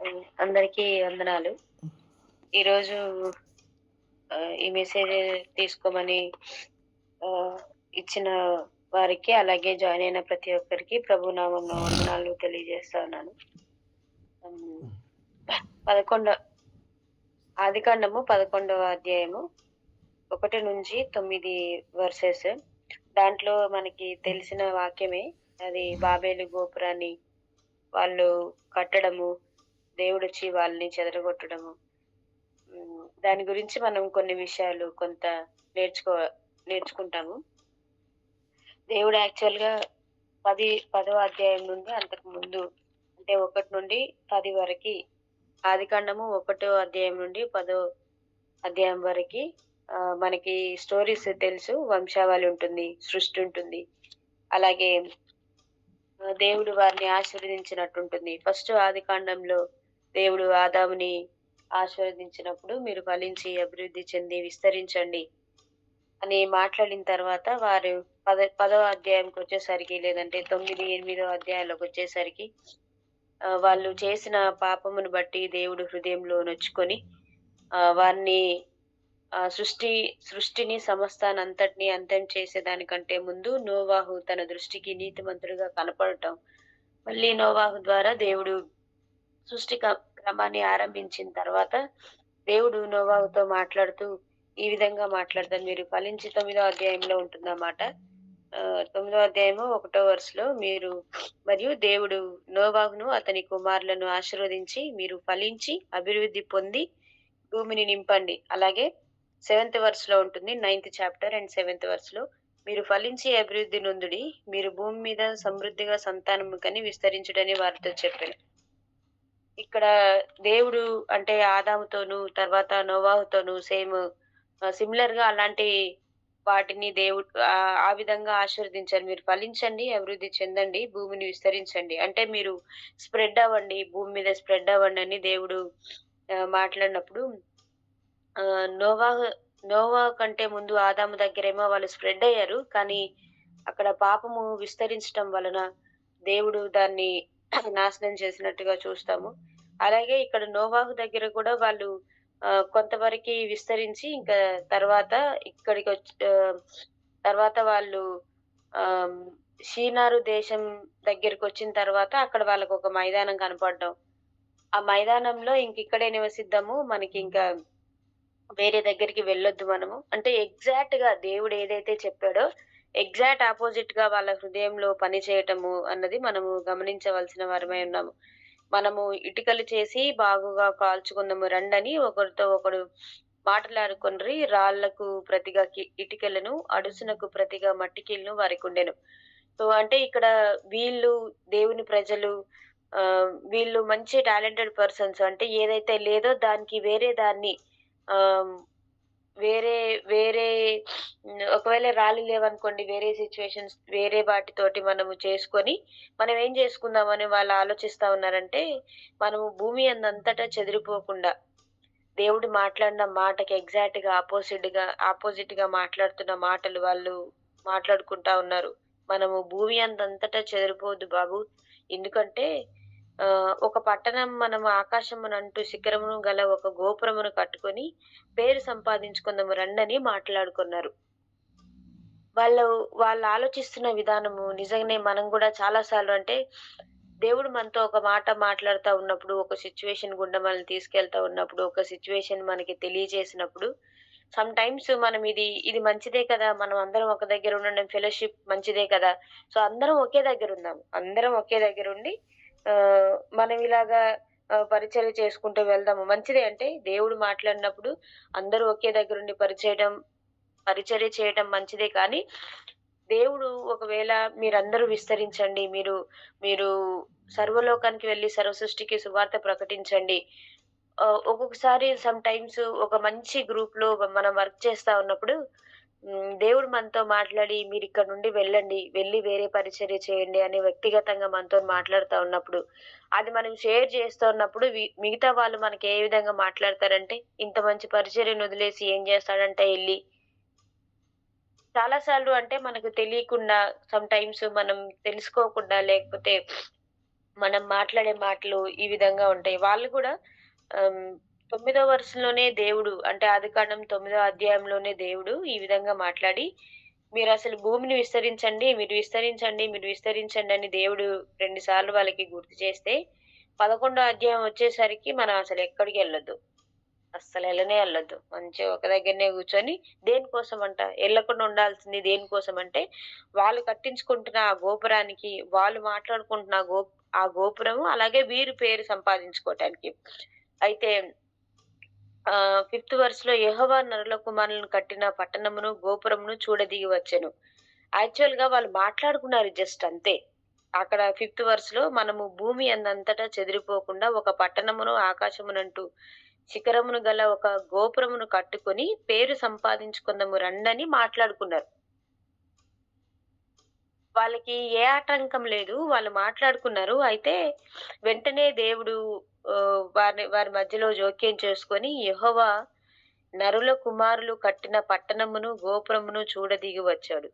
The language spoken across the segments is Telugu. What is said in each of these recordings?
అందరికీ వందనాలు. ఈరోజు ఈ మెసేజ్ తీసుకోమని ఆహ్, ఇచ్చిన వారికి, అలాగే జాయిన్ అయిన ప్రతి ఒక్కరికి ప్రభు నామమున వందనాలు తెలియజేస్తా ఉన్నాను. హ్మ్. 11 ఆదికాండము 11వ అధ్యాయము 1-9 వర్సెస్. దాంట్లో మనకి తెలిసిన వాక్యమే. అది బాబేలు గోపురాన్ని వాళ్ళు కట్టడము, దేవుడొచ్చి వాళ్ళని చెదరగొట్టడము. దాని గురించి మనం కొన్ని విషయాలు కొంత నేర్చుకో నేర్చుకుంటాము. దేవుడు యాక్చువల్‌గా 10వ అధ్యాయం నుండి అంతకుముందు, అంటే 1-10 వరకి, ఆదికాండము 1 అధ్యాయం నుండి 10 అధ్యాయం వరకి మనకి స్టోరీస్ తెలుసు. వంశావళి ఉంటుంది, సృష్టి ఉంటుంది. అలాగే దేవుడు వారిని ఆశీర్వదించినట్టుంటుంది. ఫస్ట్ ఆదికాండంలో దేవుడు ఆదాముని ఆశీర్వదించినప్పుడు, మీరు ఫలించి అభివృద్ధి చెంది విస్తరించండి అని మాట్లాడిన తర్వాత, వారు పదవ అధ్యాయంకొచ్చేసరికి, లేదంటే 9, 8 అధ్యాయాల్లోకొచ్చేసరికి వాళ్ళు చేసిన పాపమును బట్టి దేవుడు హృదయంలో నొచ్చుకొని వారిని సృష్టిని సమస్తానంతటిని అంతం చేసేదానికంటే ముందు నోవాహు తన దృష్టికి నీతిమంతుడుగా కనపడటం, మళ్ళీ నోవాహు ద్వారా దేవుడు సృష్టి క్రమాన్ని ఆరంభించిన తర్వాత, దేవుడు నోవాహుతో మాట్లాడుతూ ఈ విధంగా మాట్లాడతారు. మీరు ఫలించి 9వ అధ్యాయంలో ఉంటుందన్నమాట. 9వ అధ్యాయము 1వ వరుసలో, మరియు దేవుడు నోవాహును అతని కుమారులను ఆశీర్వదించి, మీరు ఫలించి అభివృద్ధి పొంది భూమిని నింపండి. అలాగే 7th వర్స్‌లో ఉంటుంది. 9th చాప్టర్ అండ్ 7th వర్స్‌లో, మీరు ఫలించి అభివృద్ధి నొందుడి, మీరు భూమి మీద సమృద్ధిగా సంతానము కని విస్తరించుడని వారితో చెప్పెను. ఇక్కడ దేవుడు అంటే ఆదాముతోను, తర్వాత నోవాహుతోను సిమిలర్‌గా అలాంటి వాటిని దేవుడు ఆ విధంగా ఆశీర్వదించారు. మీరు ఫలించండి, అభివృద్ధి చెందండి, భూమిని విస్తరించండి. అంటే మీరు స్ప్రెడ్ అవ్వండి, భూమి మీద స్ప్రెడ్ అవ్వండి అని దేవుడు మాట్లాడినప్పుడు, నోవాహు నోవాహు కంటే ముందు ఆదాము దగ్గరేమో వాళ్ళు స్ప్రెడ్ అయ్యారు. కానీ అక్కడ పాపము విస్తరించటం వలన దేవుడు దాన్ని నాశనం చేసినట్టుగా చూస్తాము. అలాగే ఇక్కడ నోవాహు దగ్గర కూడా వాళ్ళు కొంతవరకి విస్తరించి, ఇంకా తర్వాత తర్వాత వాళ్ళు ఆహ్, షీనారు దేశం దగ్గరికొచ్చిన తర్వాత అక్కడ వాళ్ళకొక మైదానం కనపడడం. ఆ మైదానంలో ఇంకిక్కడే నివసిద్దాము, మనకింకా వేరే దగ్గరికి వెళ్ళొద్దు మనము. అంటే ఎగ్జాక్ట్‌గా దేవుడు ఏదైతే చెప్పాడో, ఎగ్జాక్ట్ అపోజిట్‌గా వాళ్ళ హృదయంలో పని చేయటము అన్నది మనము గమనించవలసిన వారమై ఉన్నాము. మనము ఇటుకలు చేసి బాగుగా కాల్చుకుందాము రండని ఒకరితో ఒకడు మాటలాడుకొండ్రి. రాళ్లకు ప్రతిగా ఇటుకలను, అడుసునకు ప్రతిగా మట్టికీలును వారికుండెను. సో, అంటే ఇక్కడ వీళ్ళు దేవుని ప్రజలు, వీళ్ళు మంచి టాలెంటెడ్ పర్సన్స్. అంటే ఏదైతే లేదో దానికి వేరే దాన్ని ఆహ్, వేరే వేరే ఒకవేళ రాళ్ళు లేవనుకోండి, వేరే సిట్యుయేషన్స్ వేరే వాటితోటి మనము చేసుకొని, మనం ఏం చేసుకుందామని వాళ్ళు ఆలోచిస్తా ఉన్నారంటే, మనము భూమి అందంతటా చెదిరిపోకుండా, దేవుడు మాట్లాడిన మాటకి ఎగ్జాక్ట్‌గా అపోజిట్‌గా మాట్లాడుతున్న మాటలు వాళ్ళు మాట్లాడుకుంటా ఉన్నారు. మనము భూమి అందంతటా చెదిరిపోవద్దు బాబు. ఎందుకంటే ఒక పట్టణం మనం ఆకాశమునంటూ శిఖరమును గల ఒక గోపురమును కట్టుకొని పేరు సంపాదించుకుందాము రండని మాట్లాడుకున్నారు. వాళ్ళు వాళ్ళు ఆలోచిస్తున్న విధానము నిజంగానే మనం గూడా చాలా సార్లు, అంటే దేవుడు మనతో ఒక మాట మాట్లాడుతా ఉన్నప్పుడు, ఒక సిట్యుయేషన్ గుండా మనల్ని తీసుకెళ్తా ఉన్నప్పుడు, ఒక సిట్యుయేషన్ మనకి తెలియజేసినప్పుడు, సమ్ టైమ్స్ మనం ఇది మంచిదే కదా! మనం అందరం ఒక దగ్గర ఉండడం, ఫెలోషిప్ మంచిదే కదా! సో, అందరం ఒకే దగ్గరుందాం. అందరం ఒకే దగ్గరుండి మనం ఇలాగా పరిచర్య చేసుకుంటూ వెళ్దాము. మంచిదే, అంటే దేవుడు మాట్లాడినప్పుడు అందరూ ఒకే దగ్గరుండి పరిచర్య చేయటం మంచిదే. కానీ దేవుడు ఒకవేళ మీరందరూ విస్తరించండి, మీరు మీరు సర్వలోకానికి వెళ్లి సర్వ సృష్టికి సువార్త ప్రకటించండి. ఒక్కొక్కసారి సమ్ టైమ్స్ ఒక మంచి గ్రూప్‌లో మనం వర్క్ చేస్తా ఉన్నప్పుడు, దేవుడు మనతో మాట్లాడి మీరిక్కడి నుండి వెళ్ళండి, వెళ్లి వేరే పరిచర్య చేయండి అని వ్యక్తిగతంగా మనతోని మాట్లాడుతా ఉన్నప్పుడు, అది మనం షేర్ చేస్తున్నప్పుడు మిగతా వాళ్ళు మనకి ఏ విధంగా మాట్లాడతారంటే, ఇంత మంచి పరిచర్యను వదిలేసి ఏం చేస్తాడంట ఎళ్లి, చాలా సార్లు అంటే మనకు తెలియకుండా, సమ్ టైమ్స్ మనం తెలుసుకోకుండా, లేకపోతే మనం మాట్లాడే మాటలు ఈ విధంగా ఉంటాయి. వాళ్ళు కూడా ఆహ్, 9వ వరుసలోనే దేవుడు అంటే ఆదికాండం 9వ అధ్యాయంలోనే దేవుడు ఈ విధంగా మాట్లాడి, మీరసలు భూమిని విస్తరించండి, మీరు విస్తరించండి, మీరు విస్తరించండి అని దేవుడు 2 సార్లు వాళ్ళకి గుర్తు చేస్తే, 11వ అధ్యాయం వచ్చేసరికి మనం అసలు ఎక్కడికెళ్ళొద్దు. అస్సలెళ్ళనే ఎళ్ళొద్దు. మంచిగా ఒక దగ్గరనే కూర్చొని దేనికోసమంట? ఎళ్ళకుండా ఉండాల్సింది దేనికోసమంటే, వాళ్ళు కట్టించుకుంటున్న ఆ గోపురానికి, వాళ్ళు మాట్లాడుకుంటున్న ఆ గోపురము, అలాగే వీరు పేరు సంపాదించుకోవటానికి. అయితే ఫిఫ్త్ వర్స్‌లో యెహోవా నరుల కుమారులను కట్టిన పట్టణమును, గోపురమును చూడదిగి వచ్చెను. యాక్చువల్‌గా వాళ్ళు మాట్లాడుకున్నారు జస్ట్ అంతే. అక్కడ ఫిఫ్త్ వర్స్‌లో మనము భూమి యందంతటా చెదిరిపోకుండా ఒక పట్టణమును, ఆకాశమునంటూ శిఖరమును గల ఒక గోపురమును కట్టుకొని పేరు సంపాదించుకుందాము రండని మాట్లాడుకున్నారు. వాళ్ళకి ఏ ఆటంకం లేదు. వాళ్ళు మాట్లాడుకున్నారు. అయితే వెంటనే దేవుడు వారి మధ్యలో జోక్యం చేసుకొని యెహోవా నరుల కుమారులు కట్టిన పట్టణమును, గోపురమును చూడదిగి వచ్చాడు.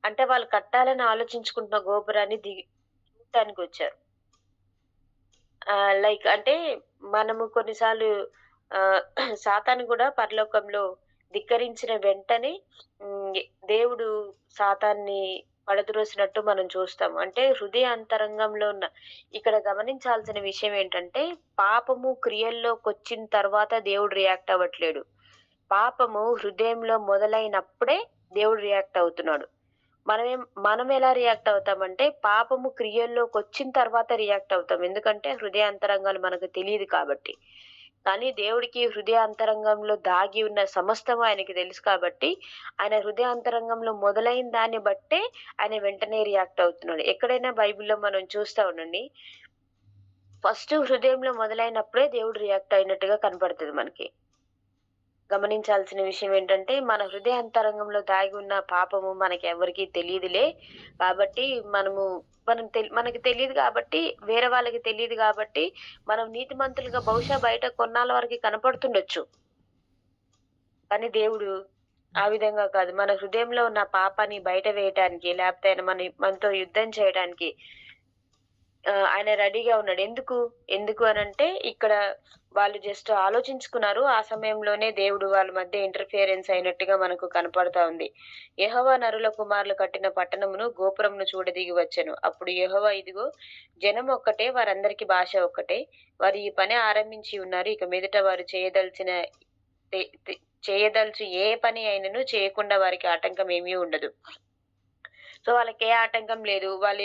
అంటే వాళ్ళు కట్టాలని ఆలోచించుకుంటున్న గోపురాన్ని చూడటానికొచ్చారు. లైక్ అంటే మనము కొన్నిసార్లు ఆహ్, సాతాను గూడా పరలోకంలో ధిక్కరించిన వెంటనే హ్మ్. దేవుడు సాతాన్ని పడద్రోసినట్టు మనం చూస్తాము. అంటే హృదయ అంతరంగంలో ఉన్న ఇక్కడ గమనించాల్సిన విషయం ఏంటంటే, పాపము క్రియల్లోకొచ్చిన తర్వాత దేవుడు రియాక్ట్ అవ్వట్లేడు. పాపము హృదయంలో మొదలైనప్పుడే దేవుడు రియాక్ట్ అవుతున్నాడు. మనమెలా రియాక్ట్ అవుతామంటే, పాపము క్రియల్లోకొచ్చిన తర్వాత రియాక్ట్ అవుతాం. ఎందుకంటే, హృదయాంతరంగాలు మనకు తెలీదు కాబట్టి. కానీ దేవుడికి హృదయాంతరంగంలో దాగి ఉన్న సమస్తము ఆయనకి తెలుసు కాబట్టి, ఆయన హృదయాంతరంగంలో మొదలైన దాన్ని బట్టే ఆయన వెంటనే రియాక్ట్ అవుతున్నాడు. ఎక్కడైనా బైబిల్‌లో మనం చూస్తా ఉండండి. ఫస్ట్ హృదయంలో మొదలైనప్పుడే దేవుడు రియాక్ట్ అయినట్టుగా కనపడతది మనకి. గమనించాల్సిన విషయం ఏంటంటే, మన హృదయ అంతరంగంలో దాగి ఉన్న పాపము మనకెవ్వరికీ తెలీదులే. కాబట్టి మనము మనకి తెలీదు గాబట్టి, వేరే వాళ్ళకి తెలీదు గాబట్టి, మనం నీతిమంతులుగా బహుశా బయట కొన్నాళ్ళ వరకి కనపడుతుండొచ్చు. కానీ దేవుడు ఆ విధంగా కాదు. మన హృదయంలో ఉన్న పాపాన్ని బయట వేయటానికి, లేపోతే ఆయన మనతో యుద్ధం చేయడానికి ఆయన రెడీగా ఉన్నాడు. ఎందుకు అనంటే ఇక్కడ వాళ్ళు జస్ట్ ఆలోచించుకున్నారు. ఆ సమయంలోనే దేవుడు వాళ్ళ మధ్య ఇంటర్ఫియరెన్స్ అయినట్టుగా మనకు కనపడతా ఉంది. యెహోవా నరుల కుమారులు కట్టిన పట్టణమును, గోపురమును చూడదిగి వచ్చెను. అప్పుడు యెహోవా ఇదిగో జనం ఒక్కటే, వారందరికి భాష ఒక్కటే. వారు ఈ పని ఆరంభించి ఉన్నారు. ఇక మీదట వారు తె తె చేయదలచు ఏ పని అయినను చేయకుండా వారికి ఆటంకం ఏమీ ఉండదు. సో, వాళ్ళకే ఆటంకం లేదు. వాళ్ళు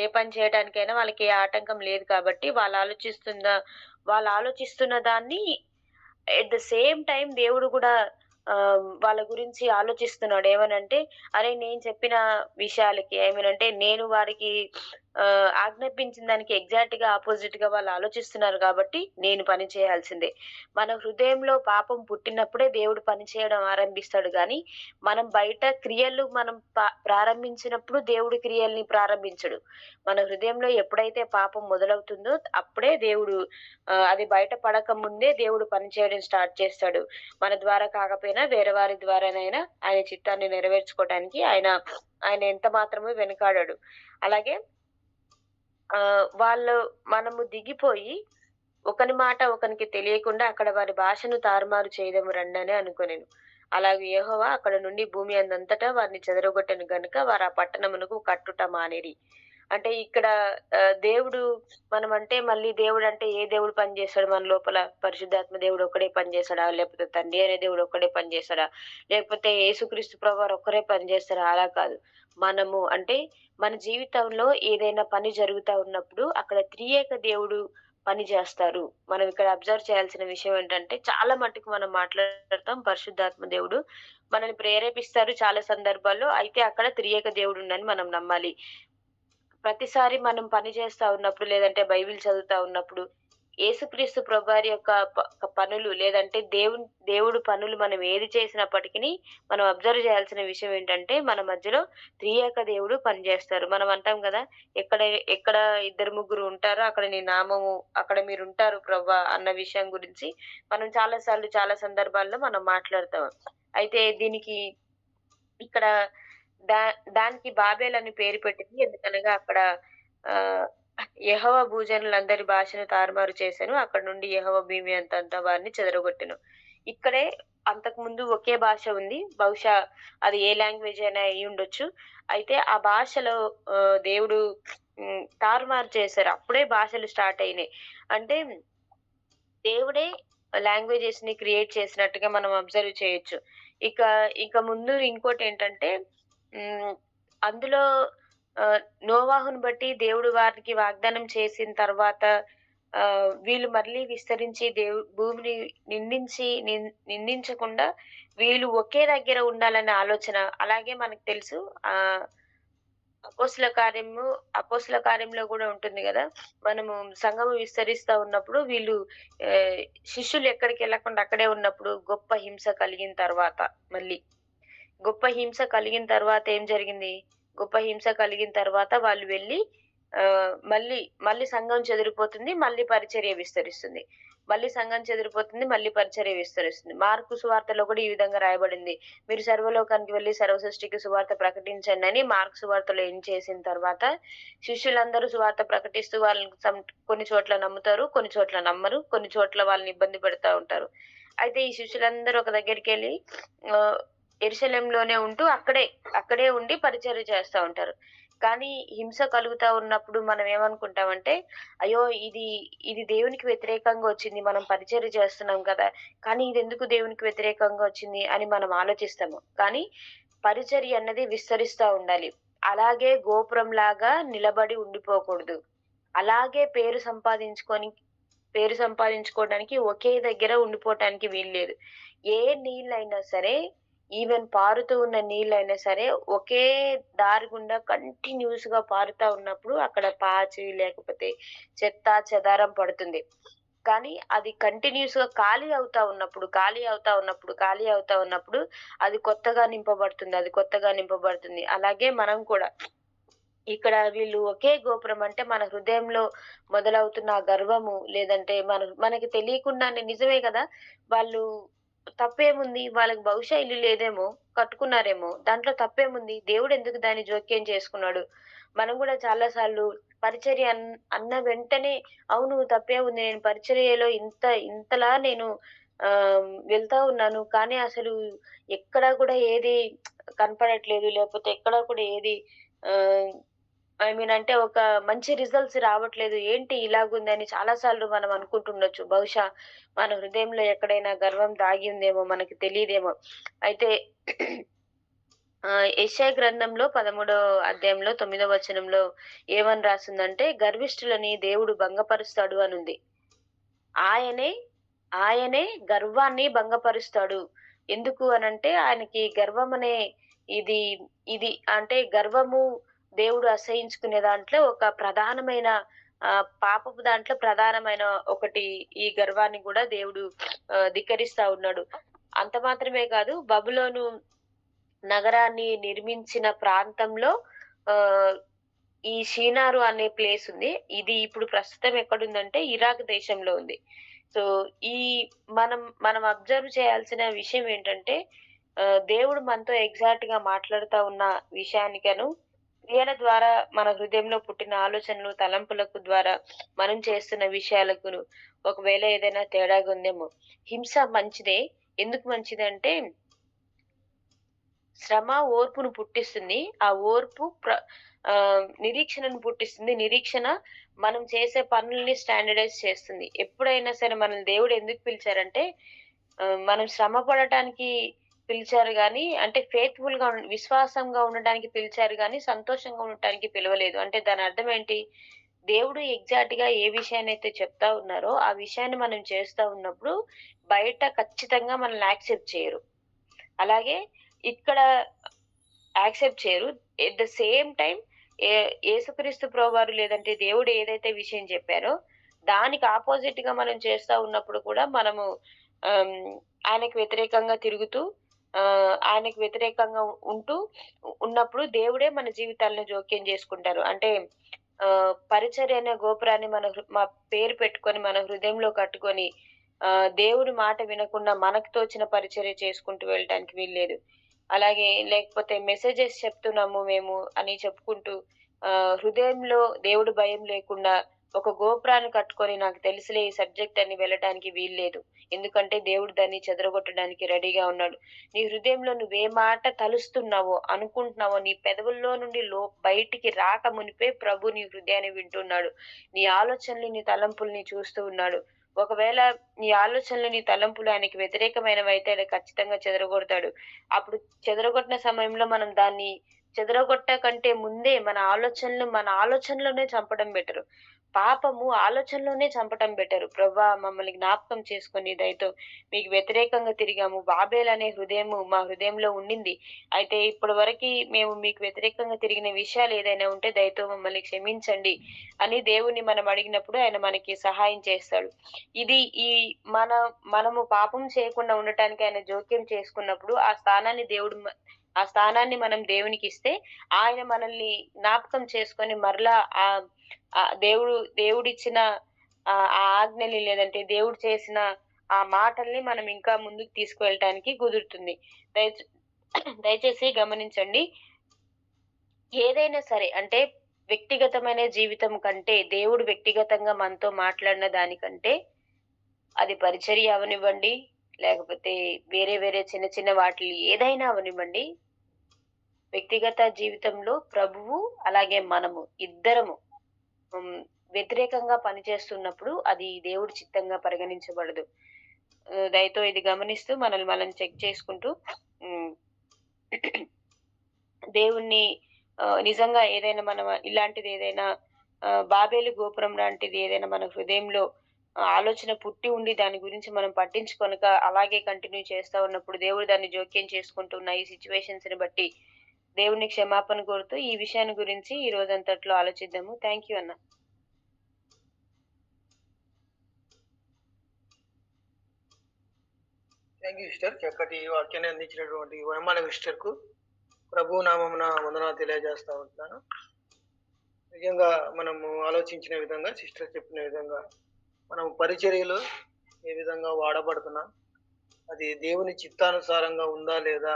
ఏ పని చేయడానికైనా వాళ్ళకి ఏ ఆటంకం లేదు కాబట్టి వాళ్ళు ఆలోచిస్తున్న దాన్ని ఎట్ ద సేమ్ టైమ్ దేవుడు గూడా వాళ్ళ గురించి ఆలోచిస్తున్నాడు. ఏమనంటే, అరే! నేను చెప్పిన విషయాలకి ఏమనంటే, నేను వారికి ఆజ్ఞాపించిన దానికి ఎగ్జాక్ట్‌గా అపోజిట్‌గా వాళ్ళు ఆలోచిస్తున్నారు గాబట్టి, నేను పని చేయాల్సిందే. మన హృదయంలో పాపం పుట్టినప్పుడే దేవుడు పని చేయడం ఆరంభిస్తాడు గానీ, మనం బయట క్రియలు మనం ప్రారంభించినప్పుడు దేవుడు క్రియల్ని ప్రారంభించడు. మన హృదయంలో ఎప్పుడైతే పాపం మొదలవుతుందో అప్పుడే దేవుడు అది బయట పడక ముందే దేవుడు పని చేయడం స్టార్ట్ చేస్తాడు. మన ద్వారా కాకపోయినా వేరే వారి ద్వారానైనా ఆయన చిత్తాన్ని నెరవేర్చుకోవటానికి ఆయన ఎంత మాత్రము వెనకాడడు. అలాగే వాళ్ళు మనము దిగిపోయి ఒకని మాట ఒకనికి తెలియకుండా అక్కడ వారి భాషను తారుమారు చేయదము రండని అనుకొనెను. అలాగే యెహోవా అక్కడ నుండి భూమి అందంతటా వారిని చెదరగొట్టెను గనుక వారు ఆ పట్టణమునకు కట్టుట మానిరి. అంటే ఇక్కడ దేవుడు మనమంటే మళ్ళీ దేవుడంటే ఏ దేవుడు పని చేస్తాడు మన లోపల? పరిశుద్ధాత్మ దేవుడు ఒక్కడే పని చేస్తాడా? లేకపోతే తండ్రి అనే దేవుడు ఒక్కడే పని చేస్తాడా? లేకపోతే యేసుక్రీస్తు ప్రభువారు ఒక్కరే పని చేస్తారా? అలా కాదు. మనము అంటే మన జీవితంలో ఏదైనా పని జరుగుతా ఉన్నప్పుడు అక్కడ త్రియేక దేవుడు పని జేస్తారు. మనం ఇక్కడ అబ్జర్వ్ చేయాల్సిన విషయం ఏంటంటే, చాలా మట్టుకు మనం మాట్లాడతాం పరిశుద్ధాత్మ దేవుడు మనల్ని ప్రేరేపిస్తారు చాలా సందర్భాల్లో. అయితే అక్కడ త్రియేక దేవుడుండని మనం నమ్మాలి. ప్రతిసారి మనం పని చేస్తా ఉన్నప్పుడు, లేదంటే బైబిల్ చదువుతా ఉన్నప్పుడు, యేసుక్రీస్తు ప్రభువారి యొక్క పనులు లేదంటే దేవుడు పనులు మనం ఏది చేసినప్పటికిని మనం అబ్జర్వ్ చేయాల్సిన విషయం ఏంటంటే, మన మధ్యలో త్రియేక దేవుడు పనిచేస్తారు. మనం అంటాం గదా! ఎక్కడ ఎక్కడ ఇద్దరు ముగ్గురు ఉంటారో అక్కడ నీ నామము అక్కడ మీరుంటారు ప్రభా అన్న విషయం గురించి మనం చాలా సార్లు చాలా సందర్భాల్లో మనం మాట్లాడతాం. అయితే దీనికి ఇక్కడ దా దానికి బాబెల్ అని పేరు పెట్టింది. ఎందుకనగా అక్కడ ఆహ్, యెహోవా భూజనులందరి భాషను తారుమారు చేసెను. అక్కడి నుండి యెహోవా భూమి అంతటా వారిని చెదరగొట్టెను. ఇక్కడే అంతకుముందు ఒకే భాష ఉంది. బహుశా అది ఏ లాంగ్వేజ్ అయినా అయ్యుండొచ్చు. అయితే ఆ భాషలో దేవుడు తారుమారు చేశారు. అప్పుడే భాషలు స్టార్ట్ అయినాయి. అంటే దేవుడే లాంగ్వేజెస్‌ని క్రియేట్ చేసినట్టుగా మనం అబ్జర్వ్ చేయొచ్చు. ఇక ఇక ముందు ఇంకోటేంటంటే హ్మ్. అందులో నోవాహును బట్టి దేవుడు వారికి వాగ్దానం చేసిన తర్వాత వీళ్ళు మళ్ళీ విస్తరించి భూమిని నిందించకుండా వీళ్ళు ఒకే దగ్గర ఉండాలనే ఆలోచన. అలాగే మనకు తెలుసు ఆహ్ అపోస్తల కార్యంలో గూడా ఉంటుంది గదా! మనము సంఘము విస్తరిస్తా ఉన్నప్పుడు వీళ్ళు ఆహ్, శిష్యులు ఎక్కడికెళ్ళకుండా అక్కడే ఉన్నప్పుడు గొప్ప హింస కలిగిన తర్వాత మళ్ళీ. గొప్ప హింస కలిగిన తర్వాత ఏం జరిగింది? గొప్ప హింస కలిగిన తర్వాత వాళ్ళు వెళ్లి మళ్ళీ, మళ్ళీ సంఘం చెదిరిపోతుంది. మళ్ళీ పరిచర్య విస్తరిస్తుంది. మళ్ళీ సంఘం చెదిరిపోతుంది. మళ్ళీ పరిచర్య విస్తరిస్తుంది. మార్కు సువార్తలో కూడా ఈ విధంగా రాయబడింది. మీరు సర్వలోకానికి వెళ్లి సర్వ సృష్టికి సువార్త ప్రకటించండని మార్కు సువార్తలో చేసిన తర్వాత శిష్యులందరూ సువార్త ప్రకటిస్తూ వాళ్ళని కొన్ని చోట్ల నమ్ముతారు. కొన్ని చోట్ల నమ్మరు. కొన్ని చోట్ల వాళ్ళని ఇబ్బంది పెడతా ఉంటారు. అయితే ఈ శిష్యులందరూ ఒక దగ్గరికెళ్లి ఆహ్, యెరూషలేంలోనే ఉంటూ అక్కడే ఉండి పరిచర్య చేస్తా ఉంటారు. కానీ హింస కలుగుతా ఉన్నప్పుడు మనం ఏమనుకుంటామంటే, అయ్యో! ఇది దేవునికి వ్యతిరేకంగా వచ్చింది. మనం పరిచర్య చేస్తున్నాం కదా! కానీ ఇదెందుకు దేవునికి వ్యతిరేకంగా వచ్చింది అని మనం ఆలోచిస్తాము. కానీ పరిచర్య అన్నది విస్తరిస్తా ఉండాలి. అలాగే గోపురంలాగా నిలబడి ఉండిపోకూడదు. అలాగే పేరు సంపాదించుకోవడానికి ఒకే దగ్గర ఉండిపోవటానికి వీల్లేదు. ఏ నీళ్ళైనా సరే, ఈవెన్ పారుతూ ఉన్న నీళ్ళైనా సరే, ఒకే దారి గుండా కంటిన్యూయస్‌గా పారుతా ఉన్నప్పుడు అక్కడ పాచి, లేకపోతే చెత్త, చెదారం పడుతుంది. కానీ అది కంటిన్యూయస్‌గా ఖాళీ అవుతా ఉన్నప్పుడు అది కొత్తగా నింపబడుతుంది. అది కొత్తగా నింపబడుతుంది. అలాగే మనం కూడా ఇక్కడ వీళ్ళు ఒకే గోపురం అంటే మన హృదయంలో మొదలవుతున్న ఆ గర్వము, లేదంటే మనకి తెలియకుండానే నిజమే గదా! వాళ్ళు తప్పేముంది? వాళ్ళకి బహుశా ఇల్లు లేదేమో, కట్టుకున్నారేమో. దాంట్లో తప్పేముంది? దేవుడెందుకు దాన్ని జోక్యం చేసుకున్నాడు? మనం గూడా చాలా సార్లు పరిచర్య అన్న వెంటనే అవును తప్పేముంది. నేను పరిచర్యలో ఇంతలా నేను వెళ్తా ఉన్నాను. కానీ అసలు ఎక్కడా కూడా ఏది కనపడట్లేదు. లేకపోతే ఎక్కడా కూడా ఏది ఆహ్ అంటే ఒక మంచి రిజల్ట్స్ రావట్లేదు. ఏంటి ఇలాగుందని చాలా సార్లు మనం అనుకుంటుండొచ్చు. బహుశా మన హృదయంలో ఎక్కడైనా గర్వం దాగి ఉందేమో మనకి తెలీదేమో. అయితే యెషయా గ్రంథంలో 13 అధ్యాయంలో 9 వచనంలో ఏమని రాసుందంటే, గర్విష్ఠులని దేవుడు భంగపరుస్తాడు అనుంది. ఆయనే, ఆయనే గర్వాన్ని భంగపరుస్తాడు. ఎందుకు అనంటే ఆయనకి గర్వమనే ఇది ఇది అంటే గర్వము దేవుడు అసహించుకునే దాంట్లో ఒక ప్రధానమైన పాపపు దాంట్లో ప్రధానమైన ఒకటి ఈ గర్వాన్ని గూడా దేవుడు ధిక్కరిస్తా ఉన్నాడు. అంత మాత్రమే కాదు బబులోను నగరాన్ని నిర్మించిన ప్రాంతంలో ఆహ్, ఈ షీనారు అనే ప్లేస్ ఉంది. ఇది ఇప్పుడు ప్రస్తుతం ఎక్కడుందంటే ఇరాక్ దేశంలో ఉంది. సో, ఈ మనం అబ్జర్వ్ చేయాల్సిన విషయం ఏంటంటే దేవుడు మనతో ఎగ్జాక్ట్‌గా మాట్లాడుతా ఉన్న విషయానికను, క్రియల ద్వారా మన హృదయంలో పుట్టిన ఆలోచనలు, తలంపులకు ద్వారా మనం చేస్తున్న విషయాలకును ఒకవేళ ఏదైనా తేడాగా ఉందేమో. హింస మంచిదే. ఎందుకు మంచిదంటే శ్రమ ఓర్పును పుట్టిస్తుంది. ఆ ఓర్పు నిరీక్షణను పుట్టిస్తుంది. నిరీక్షణ మనం చేసే పనుల్ని స్టాండర్డైజ్ చేస్తుంది. ఎప్పుడైనా సరే మనల్ని దేవుడు ఎందుకు పిలిచారంటే మనం శ్రమ పడటానికి పిలిచారు గానీ, అంటే ఫెయిత్‌ఫుల్‌గా విశ్వాసంగా ఉండడానికి పిలిచారు గానీ, సంతోషంగా ఉండటానికి పిలవలేదు. అంటే దాని అర్థం ఏంటి? దేవుడు ఎగ్జాక్ట్‌గా ఏ విషయాన్నైతే చెప్తా ఉన్నారో, ఆ విషయాన్ని మనం చేస్తా ఉన్నప్పుడు బయట ఖచ్చితంగా మనల్ని యాక్సెప్ట్ చేయరు. అలాగే ఇక్కడ యాక్సెప్ట్ చేయరు. ఎట్ ద సేమ్ టైమ్ ఏ యేసుక్రీస్తు ప్రభువారు లేదంటే దేవుడు ఏదైతే విషయం చెప్పారో, దానికి అపోజిట్‌గా మనం చేస్తా ఉన్నప్పుడు కూడా మనము ఆహ్, ఆయనకి వ్యతిరేకంగా తిరుగుతూ ఆయనకి వ్యతిరేకంగా ఉంటూ ఉన్నప్పుడు దేవుడే మన జీవితాలను జోక్యం చేసుకుంటారు. అంటే పరిచర్య అనే గోపురాన్ని మా పేరు పెట్టుకొని మన హృదయంలో కట్టుకొని దేవుడి మాట వినకుండా మనకు తోచిన పరిచర్య చేసుకుంటూ వెళ్ళటానికి వీల్లేదు. అలాగే లేకపోతే మెసేజెస్ చెప్తున్నాము మేము అని చెప్పుకుంటూ, హృదయంలో దేవుడు భయం లేకుండా ఒక గోపురాన్ని కట్టుకొని నాకు తెలుసులే ఈ సబ్జెక్ట్ అని వెళ్ళటానికి వీల్లేదు. ఎందుకంటే దేవుడు దాన్ని చెదరగొట్టడానికి రెడీగా ఉన్నాడు. నీ హృదయంలో నువ్వే మాట తలుస్తున్నావో, అనుకుంటున్నావో నీ పెదవుల్లో నుండి బయటికి రాక మునిపే ప్రభు నీ హృదయాన్ని వింటున్నాడు. నీ ఆలోచనలు, నీ తలంపుల్ని చూస్తూ ఉన్నాడు. ఒకవేళ నీ ఆలోచనలు, నీ తలంపులు ఆయనకి వ్యతిరేకమైనవైతే ఆయన ఖచ్చితంగా చెదరగొడతాడు. అప్పుడు చెదరగొట్టిన సమయంలో మనం దాన్ని చెదరగొట్ట కంటే ముందే మన ఆలోచనలోనే చంపడం బెటరు. పాపము ఆలోచనలోనే చంపటం బెటరు. ప్రభా మమ్మల్ని జ్ఞాపకం చేసుకొని దయతో మీకు వ్యతిరేకంగా తిరిగాము. బాబేలనే హృదయము మా హృదయంలో ఉండింది. అయితే ఇప్పటి వరకి మేము మీకు వ్యతిరేకంగా తిరిగిన విషయాలు ఏదైనా ఉంటే దయతో మమ్మల్ని క్షమించండి అని దేవుణ్ణి మనం అడిగినప్పుడు ఆయన మనకి సహాయం చేస్తాడు. ఇది ఈ మన మనము పాపం చేయకుండా ఉండటానికి ఆయన జోక్యం చేసుకున్నప్పుడు ఆ స్థానాన్ని మనం దేవునికిస్తే ఆయన మనల్ని జ్ఞాపకం చేసుకొని మరలా దేవుడిచ్చిన ఆ ఆజ్ఞని లేదంటే దేవుడు చేసిన ఆ మాటల్ని మనం ఇంకా ముందుకు తీసుకువెళ్ళటానికి కుదురుతుంది. దయచే దయచేసి గమనించండి. ఏదైనా సరే అంటే వ్యక్తిగతమైన జీవితం కంటే దేవుడు వ్యక్తిగతంగా మనతో మాట్లాడిన దానికంటే అది పరిచర్య అవనివ్వండి, లేకపోతే వేరే వేరే చిన్న చిన్న వాటిలి ఏదైనా అవనివ్వండి, వ్యక్తిగత జీవితంలో ప్రభువు అలాగే మనము ఇద్దరము హ్మ్. వ్యతిరేకంగా పనిచేస్తున్నప్పుడు అది దేవుడి చిత్తంగా పరిగణించబడదు. దయతో ఇది గమనిస్తూ మనల్ని మనం చెక్ చేసుకుంటూ హ్మ్. దేవుణ్ణి నిజంగా ఏదైనా మనం ఇలాంటిదేదైనా బాబేలు గోపురం లాంటిది ఏదైనా మన హృదయంలో ఆలోచన పుట్టి ఉండి దాని గురించి మనం పట్టించుకొనక అలాగే కంటిన్యూ చేస్తా ఉన్నప్పుడు దేవుడు దాన్ని జోక్యం చేసుకుంటున్న ఈ సిట్యుయేషన్స్‌ని బట్టి దేవుడిని క్షమాపణ కోరుతూ ఈ విషయాన్ని గురించి ఈ రోజంతట్లో ఆలోచిద్దాము. థాంక్ యూ అన్న. Thank you sister. చక్కటి వాక్యాన్ని అందించినటువంటి వనమాల సిస్టర్‌కు ప్రభు నామమున వందనాలు తెలియజేస్తా ఉంటున్నాను. నిజంగా మనము ఆలోచించిన విధంగా సిస్టర్ చెప్పిన విధంగా మనం పరిచర్యలో ఏ విధంగా వాడబడుతున్నాం, అది దేవుని చిత్తానుసారంగా ఉందా లేదా,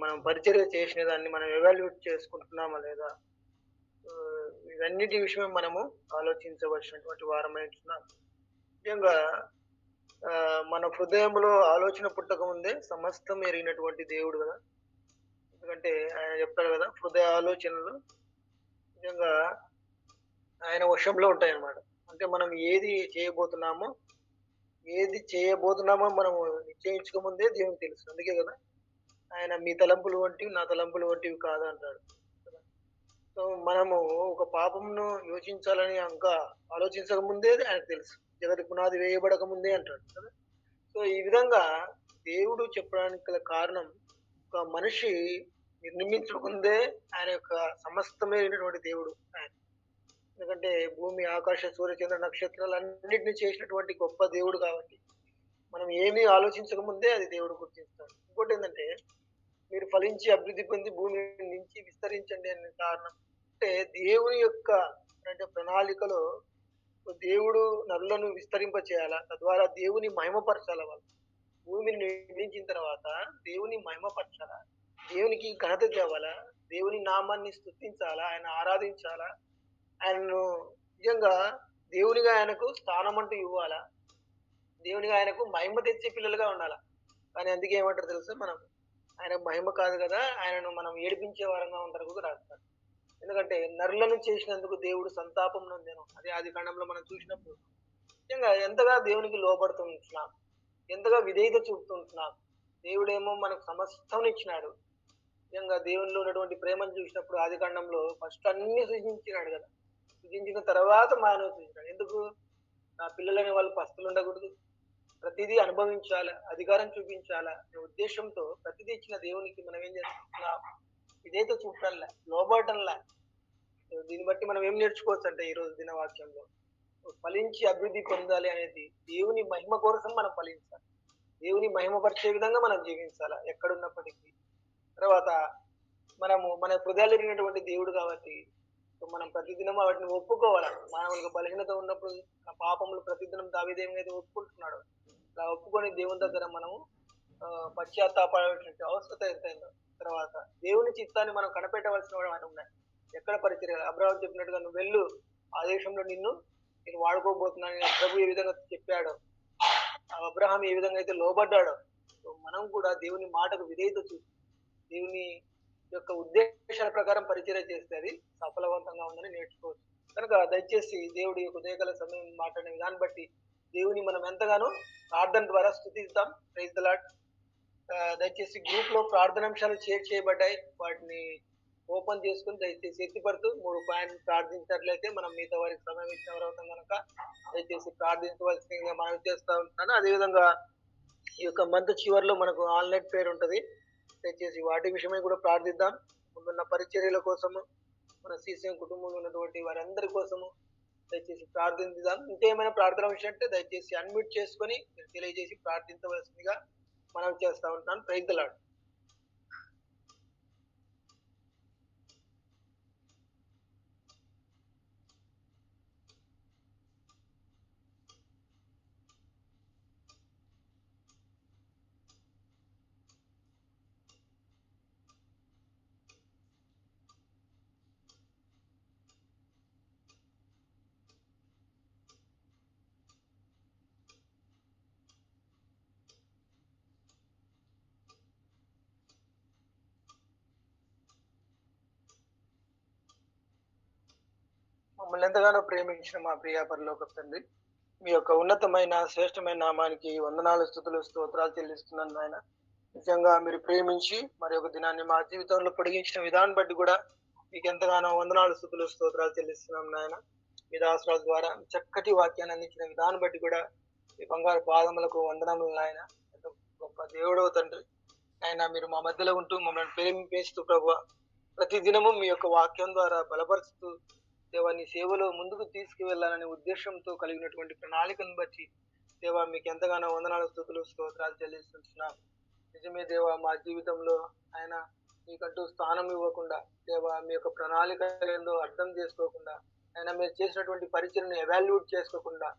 మనం పరిచర్య చేసిన దాన్ని మనం ఎవాల్యుయేట్ చేసుకుంటున్నామా లేదా, ఇవన్నిటి విషయమే మనము ఆలోచించవలసినటువంటి వారమై ఉంటున్నాం. ముఖ్యంగా మన హృదయంలో ఆలోచన పుట్టక ముందే సమస్తం ఎరిగినటువంటి దేవుడు కదా. ఎందుకంటే ఆయన చెప్తాడు కదా, హృదయ ఆలోచనలు నిజంగా ఆయన వశంలో ఉంటాయన్నమాట. అంటే మనం ఏది చేయబోతున్నామో మనము నిశ్చయించక ముందే దేవునికి తెలుసు. అందుకే కదా ఆయన మీ తలంపులు వంటివి నా తలంపులు వంటివి కాదు అంటాడు. సో మనము ఒక పాపమును యోచించాలని ఇంకా ఆలోచించక ముందే ఆయనకు తెలుసు. జగతి పునాది వేయబడక ముందే అంటాడు కదా. సో ఈ విధంగా దేవుడు చెప్పడానికి గల కారణం, ఒక మనిషి నిర్మించకముందే ఆయన యొక్క సమస్తమైనటువంటి దేవుడు ఆయన. ఎందుకంటే భూమి, ఆకాశ, సూర్య, చంద్ర, నక్షత్రాలన్నిటిని చేసినటువంటి గొప్ప దేవుడు కాబట్టి మనం ఏమీ ఆలోచించక ముందే అది దేవుడు గుర్తిస్తాడు. ఇంకోటి ఏంటంటే, మీరు ఫలించి అభివృద్ధి పొంది భూమి నుంచి విస్తరించండి అనే కారణం అంటే దేవుని యొక్క అంటే ప్రణాళికలో దేవుడు నరులను విస్తరింప చేయాలా, తద్వారా దేవుని మహిమపరచాల. వాళ్ళు భూమిని నిర్మించిన తర్వాత దేవుని మహిమపరచాలా, దేవునికి ఘనత తేవాలా, దేవుని నామాన్ని స్తుతించాలా, ఆయన ఆరాధించాలా, ఆయనను నిజంగా దేవునిగా ఆయనకు స్థానం అంటూ ఇవ్వాలా, దేవునిగా ఆయనకు మహిమ తెచ్చే పిల్లలుగా ఉండాలా. కానీ అందుకే ఏమంటారు తెలుసా, మనం ఆయన మహిమ కాదు కదా, ఆయనను మనం ఏడిపించే వారంగా ఉంటారు రాస్తారు. ఎందుకంటే నరులను చేసినందుకు దేవుడు సంతాపం నొందెను. అదే ఆది కాండంలో మనం చూసినప్పుడు నిజంగా ఎంతగా దేవునికి లోబడుతుంటున్నాం, ఎంతగా విధేయత చూపుతుంటున్నాం. దేవుడేమో మనకు సమస్తం ఇచ్చినాడు. నిజంగా దేవునిలో ఉన్నటువంటి ప్రేమను చూసినప్పుడు ఆది కాండంలో ఫస్ట్ అన్ని సృజించినాడు కదా. సృజించిన తర్వాత మానవ సృజించాడు. ఎందుకు? నా పిల్లలని వాళ్ళు పస్తులు ఉండకూడదు, ప్రతిదీ అనుభవించాలా, అధికారం చూపించాలా అనే ఉద్దేశంతో ప్రతిదీ ఇచ్చిన దేవునికి మనం ఏం చేస్తున్నాం? విధేయత చూపాలా, లోబడటంలా. దీన్ని బట్టి మనం ఏం నేర్చుకోవచ్చు అంటే ఈరోజు దినవాక్యంలో ఫలించి అభివృద్ధి పొందాలి అనేది దేవుని మహిమ కోసం మనం ఫలించాలి. దేవుని మహిమపరిచే విధంగా మనం జీవించాలా ఎక్కడున్నప్పటికీ. తర్వాత మనము మన హృదయాలు ఎరిగినటువంటి దేవుడు కాబట్టి మనం ప్రతిదినం వాటిని ఒప్పుకోవాలి. మానవులకు బలహీనత ఉన్నప్పుడు ఆ పాపములు ప్రతిదినం దావీదు ఏమైతే ఒప్పుకుంటున్నాడో అలా ఒప్పుకొని దేవుని దగ్గర మనము పశ్చాత్తాపడాల్సిన అవసరం ఎంతైందో. తర్వాత దేవుని చిత్తాన్ని మనం కనిపెట్టవలసిన ఉన్నాయి. ఎక్కడ పరిచర్య అబ్రహాం చెప్పినట్టుగా నువ్వు వెళ్ళు, ఆ దేశంలో నేను వాడుకోబోతున్నాను అని ప్రభు ఏ విధంగా చెప్పాడో, ఆ అబ్రహాం ఏ విధంగా అయితే లోబడ్డాడో, సో మనం కూడా దేవుని మాటకు విధేయత చూపి దేవుని యొక్క ఉద్దేశాల ప్రకారం పరిచర్య చేస్తే అది సఫలవంతంగా ఉందని నేర్చుకోవచ్చు. కనుక దయచేసి దేవుడి యొక్క ఉదయకాల సమయం మాట్లాడిన విధాన్ని బట్టి దేవుని మనం ఎంతగానో ప్రార్థన ద్వారా స్తుతిస్తాం. Praise the Lord. దయచేసి గ్రూప్ లో ప్రార్థనాంశాలు షేర్ చేయబడ్డాయి. వాటిని ఓపెన్ చేసుకుని దయచేసి ఎత్తిపడుతూ 3 పాయింట్లు ప్రార్థించినట్లయితే మనం మిగతా వారికి సమయం ఇచ్చిన వారు అవుతాం కనుక దయచేసి ప్రార్థించవలసిందిగా మనం చేస్తా ఉంటున్నాను. అదేవిధంగా ఈ యొక్క మంత్ చివరిలో మనకు ఆన్లైన్ ప్రేయర్ ఉంటది. దయచేసి వాటి విషయమై కూడా ప్రార్థిద్దాం. ముందున్న పరిచర్యల కోసము, మన సీసీఎం కుటుంబంలో ఉన్నటువంటి వారందరి కోసము దయచేసి ప్రార్థిద్దాం. ఇంకేమైనా ప్రార్థన విషయం అంటే దయచేసి అన్మ్యూట్ చేసుకొని మీరు తెలియజేసి ప్రార్థించవలసిందిగా మనం చేస్తా ఉంటాను. Praise the Lord. మమ్మల్ని ఎంతగానో ప్రేమించిన మా ప్రియ పరలోకపు తండ్రి, మీ యొక్క ఉన్నతమైన శ్రేష్టమైన నామానికి వందనాలు, స్తుతులు, స్తోత్రాలు చెల్లిస్తున్నాను నాయన. నిజంగా మీరు ప్రేమించి మరి ఒక దినాన్ని మా జీవితంలో పొడిగించిన విధానం బట్టి కూడా మీకు ఎంతగానో వందనాలు, స్తుతులు, స్తోత్రాలు చెల్లిస్తున్నాం నాయన. మీ దాసరాల ద్వారా చక్కటి వాక్యాన్ని అందించిన విధానం బట్టి కూడా మీ బంగారు పాదములకు వందనములు నాయన. ఎంత గొప్ప దేవుడవు తండ్రి. ఆయన మీరు మా మధ్యలో ఉంటూ మమ్మల్ని ప్రేమింపేస్తూ ప్రభువా ప్రతి దినము మీ యొక్క వాక్యం ద్వారా బలపరుస్తూ దేవా నీ సేవలో ముందుకు తీసుకువెళ్ళాలనే ఉద్దేశంతో కలిగినటువంటి ప్రణాళికను బట్టి దేవా మీకు ఎంతగానో వందనాలు, స్తుతులు, స్తోత్రాలు చెల్లిస్తున్నాం. నిజమే దేవా, మా జీవితంలో ఆయన మీకంటూ స్థానం ఇవ్వకుండా దేవా మీ యొక్క ప్రణాళిక ఏందో అర్థం చేసుకోకుండా ఆయన మీరు చేసినటువంటి పరిచయను ఎవాల్యుయేట్ చేసుకోకుండా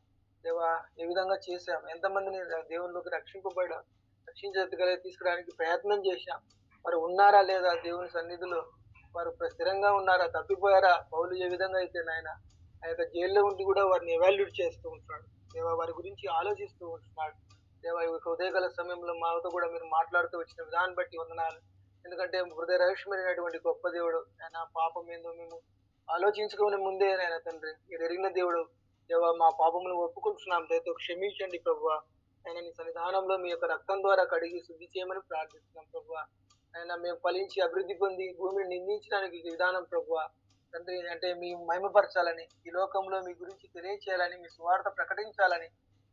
దేవా ఏ విధంగా చేశాం, ఎంతమందిని దేవునిలోకి రక్షించగలిగే తీసుకురావడానికి ప్రయత్నం చేశాం, వారు ఉన్నారా లేదా దేవుని సన్నిధిలో, వారు స్థిరంగా ఉన్నారా, తప్పిపోయారా? పౌలు ఏ విధంగా అయితే నాయన ఆ యొక్క జైల్లో ఉండి కూడా వారిని ఎవాల్యుయేట్ చేస్తూ ఉంటున్నాడు దేవా, వారి గురించి ఆలోచిస్తూ ఉంటున్నాడు దేవా. ఈ యొక్క ఉదయకాల సమయంలో మాతో కూడా మీరు మాట్లాడుతూ వచ్చిన విధానం బట్టి వందనాలు. ఎందుకంటే హృదయ రహస్యమైనటువంటి గొప్ప దేవుడు ఆయన, పాపం ఏందో మేము ఆలోచించుకునే ముందే నాయన తండ్రి మీరు ఎరిగిన దేవుడు దేవా. మా పాపములను ఒప్పుకుంటున్నాం, దయతో క్షమించండి ప్రభువా. ఆయన నీ సన్నిధానంలో మీ యొక్క రక్తం ద్వారా కడిగి శుద్ధి చేయమని ప్రార్థిస్తున్నాం ప్రభువా. ఆయన మేము ఫలించి అభివృద్ధి పొంది భూమిని నిందించడానికి ఈ విధానం ప్రభువా తండ్రి, అంటే మీ మహిమపరచాలని, ఈ లోకంలో మీ గురించి తెలియచేయాలని, మీ సువార్త ప్రకటించాలని,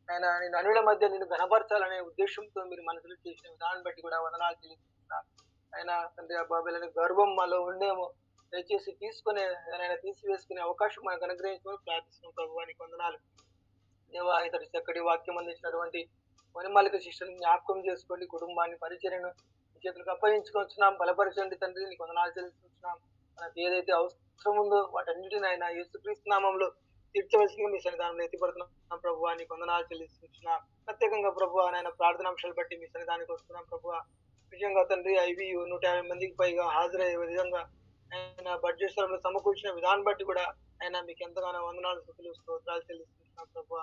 ఆయన నేను అనుల మధ్య నిన్ను ఘనపరచాలనే ఉద్దేశంతో మీరు మనసులో చేసిన విధానం బట్టి కూడా వందనాలు చెల్లిస్తున్నాను. ఆయన తండ్రి ఆ బాబులని గర్వం మాలో ఉండేమో దయచేసి తీసుకునే ఆయన తీసివేసుకునే అవకాశం మనకు అనుగ్రహించమని ప్రార్థిస్తున్నాం ప్రభు. నీకు వందనాలు దేవా. ఇతడు చక్కటి వాక్యం అందించినటువంటి వనిమాలిక శిష్యుని జ్ఞాపకం చేసుకోండి, కుటుంబాన్ని పరిచర్యను మీ చేతులకు అప్పగించుకొచ్చున్నాం, బలపరచండి తండ్రి. నీకు వందనాలు చెల్లిస్తున్నాం. మనకు ఏదైతే అవసరం ఉందో వాటన్నిటిని ఆయన యేసుక్రీస్తు నామంలో తీర్చవలసిందిగా మీ సన్నిధానంలో ఎత్తిపడుతున్నాం ప్రభు. నీకు వందనాలు చెల్లిస్తున్నాం. ప్రత్యేకంగా ప్రభు ఆయన ప్రార్థనాంశాలు బట్టి మీ సన్నిధానికి వస్తున్నాం ప్రభు. నిజంగా తండ్రి ఐవీయు 150 మందికి పైగా హాజరయ్యే విధంగా ఆయన బడ్జెట్ స్థలంలో సమకూర్చిన విధానం బట్టి కూడా ఆయన మీకు ఎంతగానో వందనాలు, స్తుతులు, స్తోత్రాలు చెల్లిస్తున్నాం ప్రభు.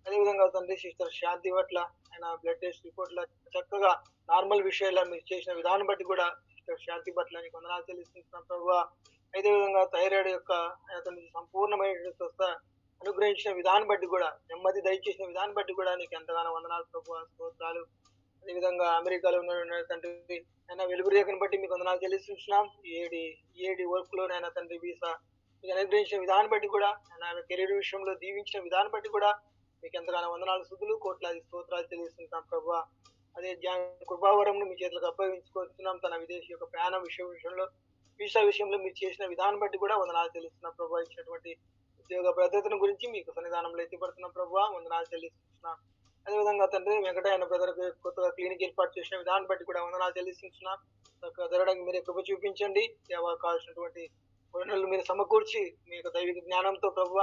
అదేవిధంగా తండ్రి సిస్టర్ శాంతి పట్ల ఆయన బ్లడ్ టెస్ట్ రిపోర్ట్ల చక్కగా నార్మల్ విషయాల్లో మీరు చేసిన విధానం బట్టి కూడా సిస్టర్ శాంతి పట్ల నీకు వందనాలు చెల్లిస్తున్నాం ప్రభు. అదేవిధంగా థైరాయిడ్ యొక్క అతనికి సంపూర్ణమైన స్వస్థ అనుగ్రహించిన విధానం బట్టి కూడా, నెమ్మది దయచేసిన విధానం బట్టి కూడా నీకు ఎంతగానో వందనాలు ప్రభు, స్తోత్రాలు. అదేవిధంగా అమెరికాలో ఉన్న తండ్రి ఆయన వెలుగు రేఖను బట్టి మీకు వందనాలు చెల్లిస్తున్నాం. ఏడి వర్క్ లోనైనా తండ్రి వీసా మీకు అనుగ్రహించిన విధానం బట్టి కూడా, ఆయన కెరీర్ విషయంలో దీవించిన విధానం బట్టి కూడా మీకు ఎంతగానో వందనాలు, స్తుతులు, కోట్లాది స్తోత్రాలు చెల్లిస్తున్నాం ప్రభు. అదే కృపావరం మీ చేతులకు అప్పగించుకుంటున్నాం. తన విదేశీ యొక్క ప్రయాణ విషయంలో వీసా విషయంలో మీరు చేసిన విధానం బట్టి కూడా వందనాలు చెల్లిస్తున్నాం ప్రభు. ఇచ్చినటువంటి ఉద్యోగ భద్రతను గురించి మీకు సన్నిధానంలో ఎత్తిపడుతున్నాం ప్రభు, వందనాలు చెల్లిస్తున్నాం. అదేవిధంగా తండ్రి వెంకటయ్య బ్రదర్ కొత్తగా క్లినిక్ ఏర్పాటు చేసిన విధానం బట్టి కూడా వందనాలు చెల్లిస్తున్నాం. జరగడానికి మీరే కృప చూపించండి. కావాల్సినటువంటి వనరులు మీరు సమకూర్చి మీ యొక్క దైవిక జ్ఞానంతో ప్రభువ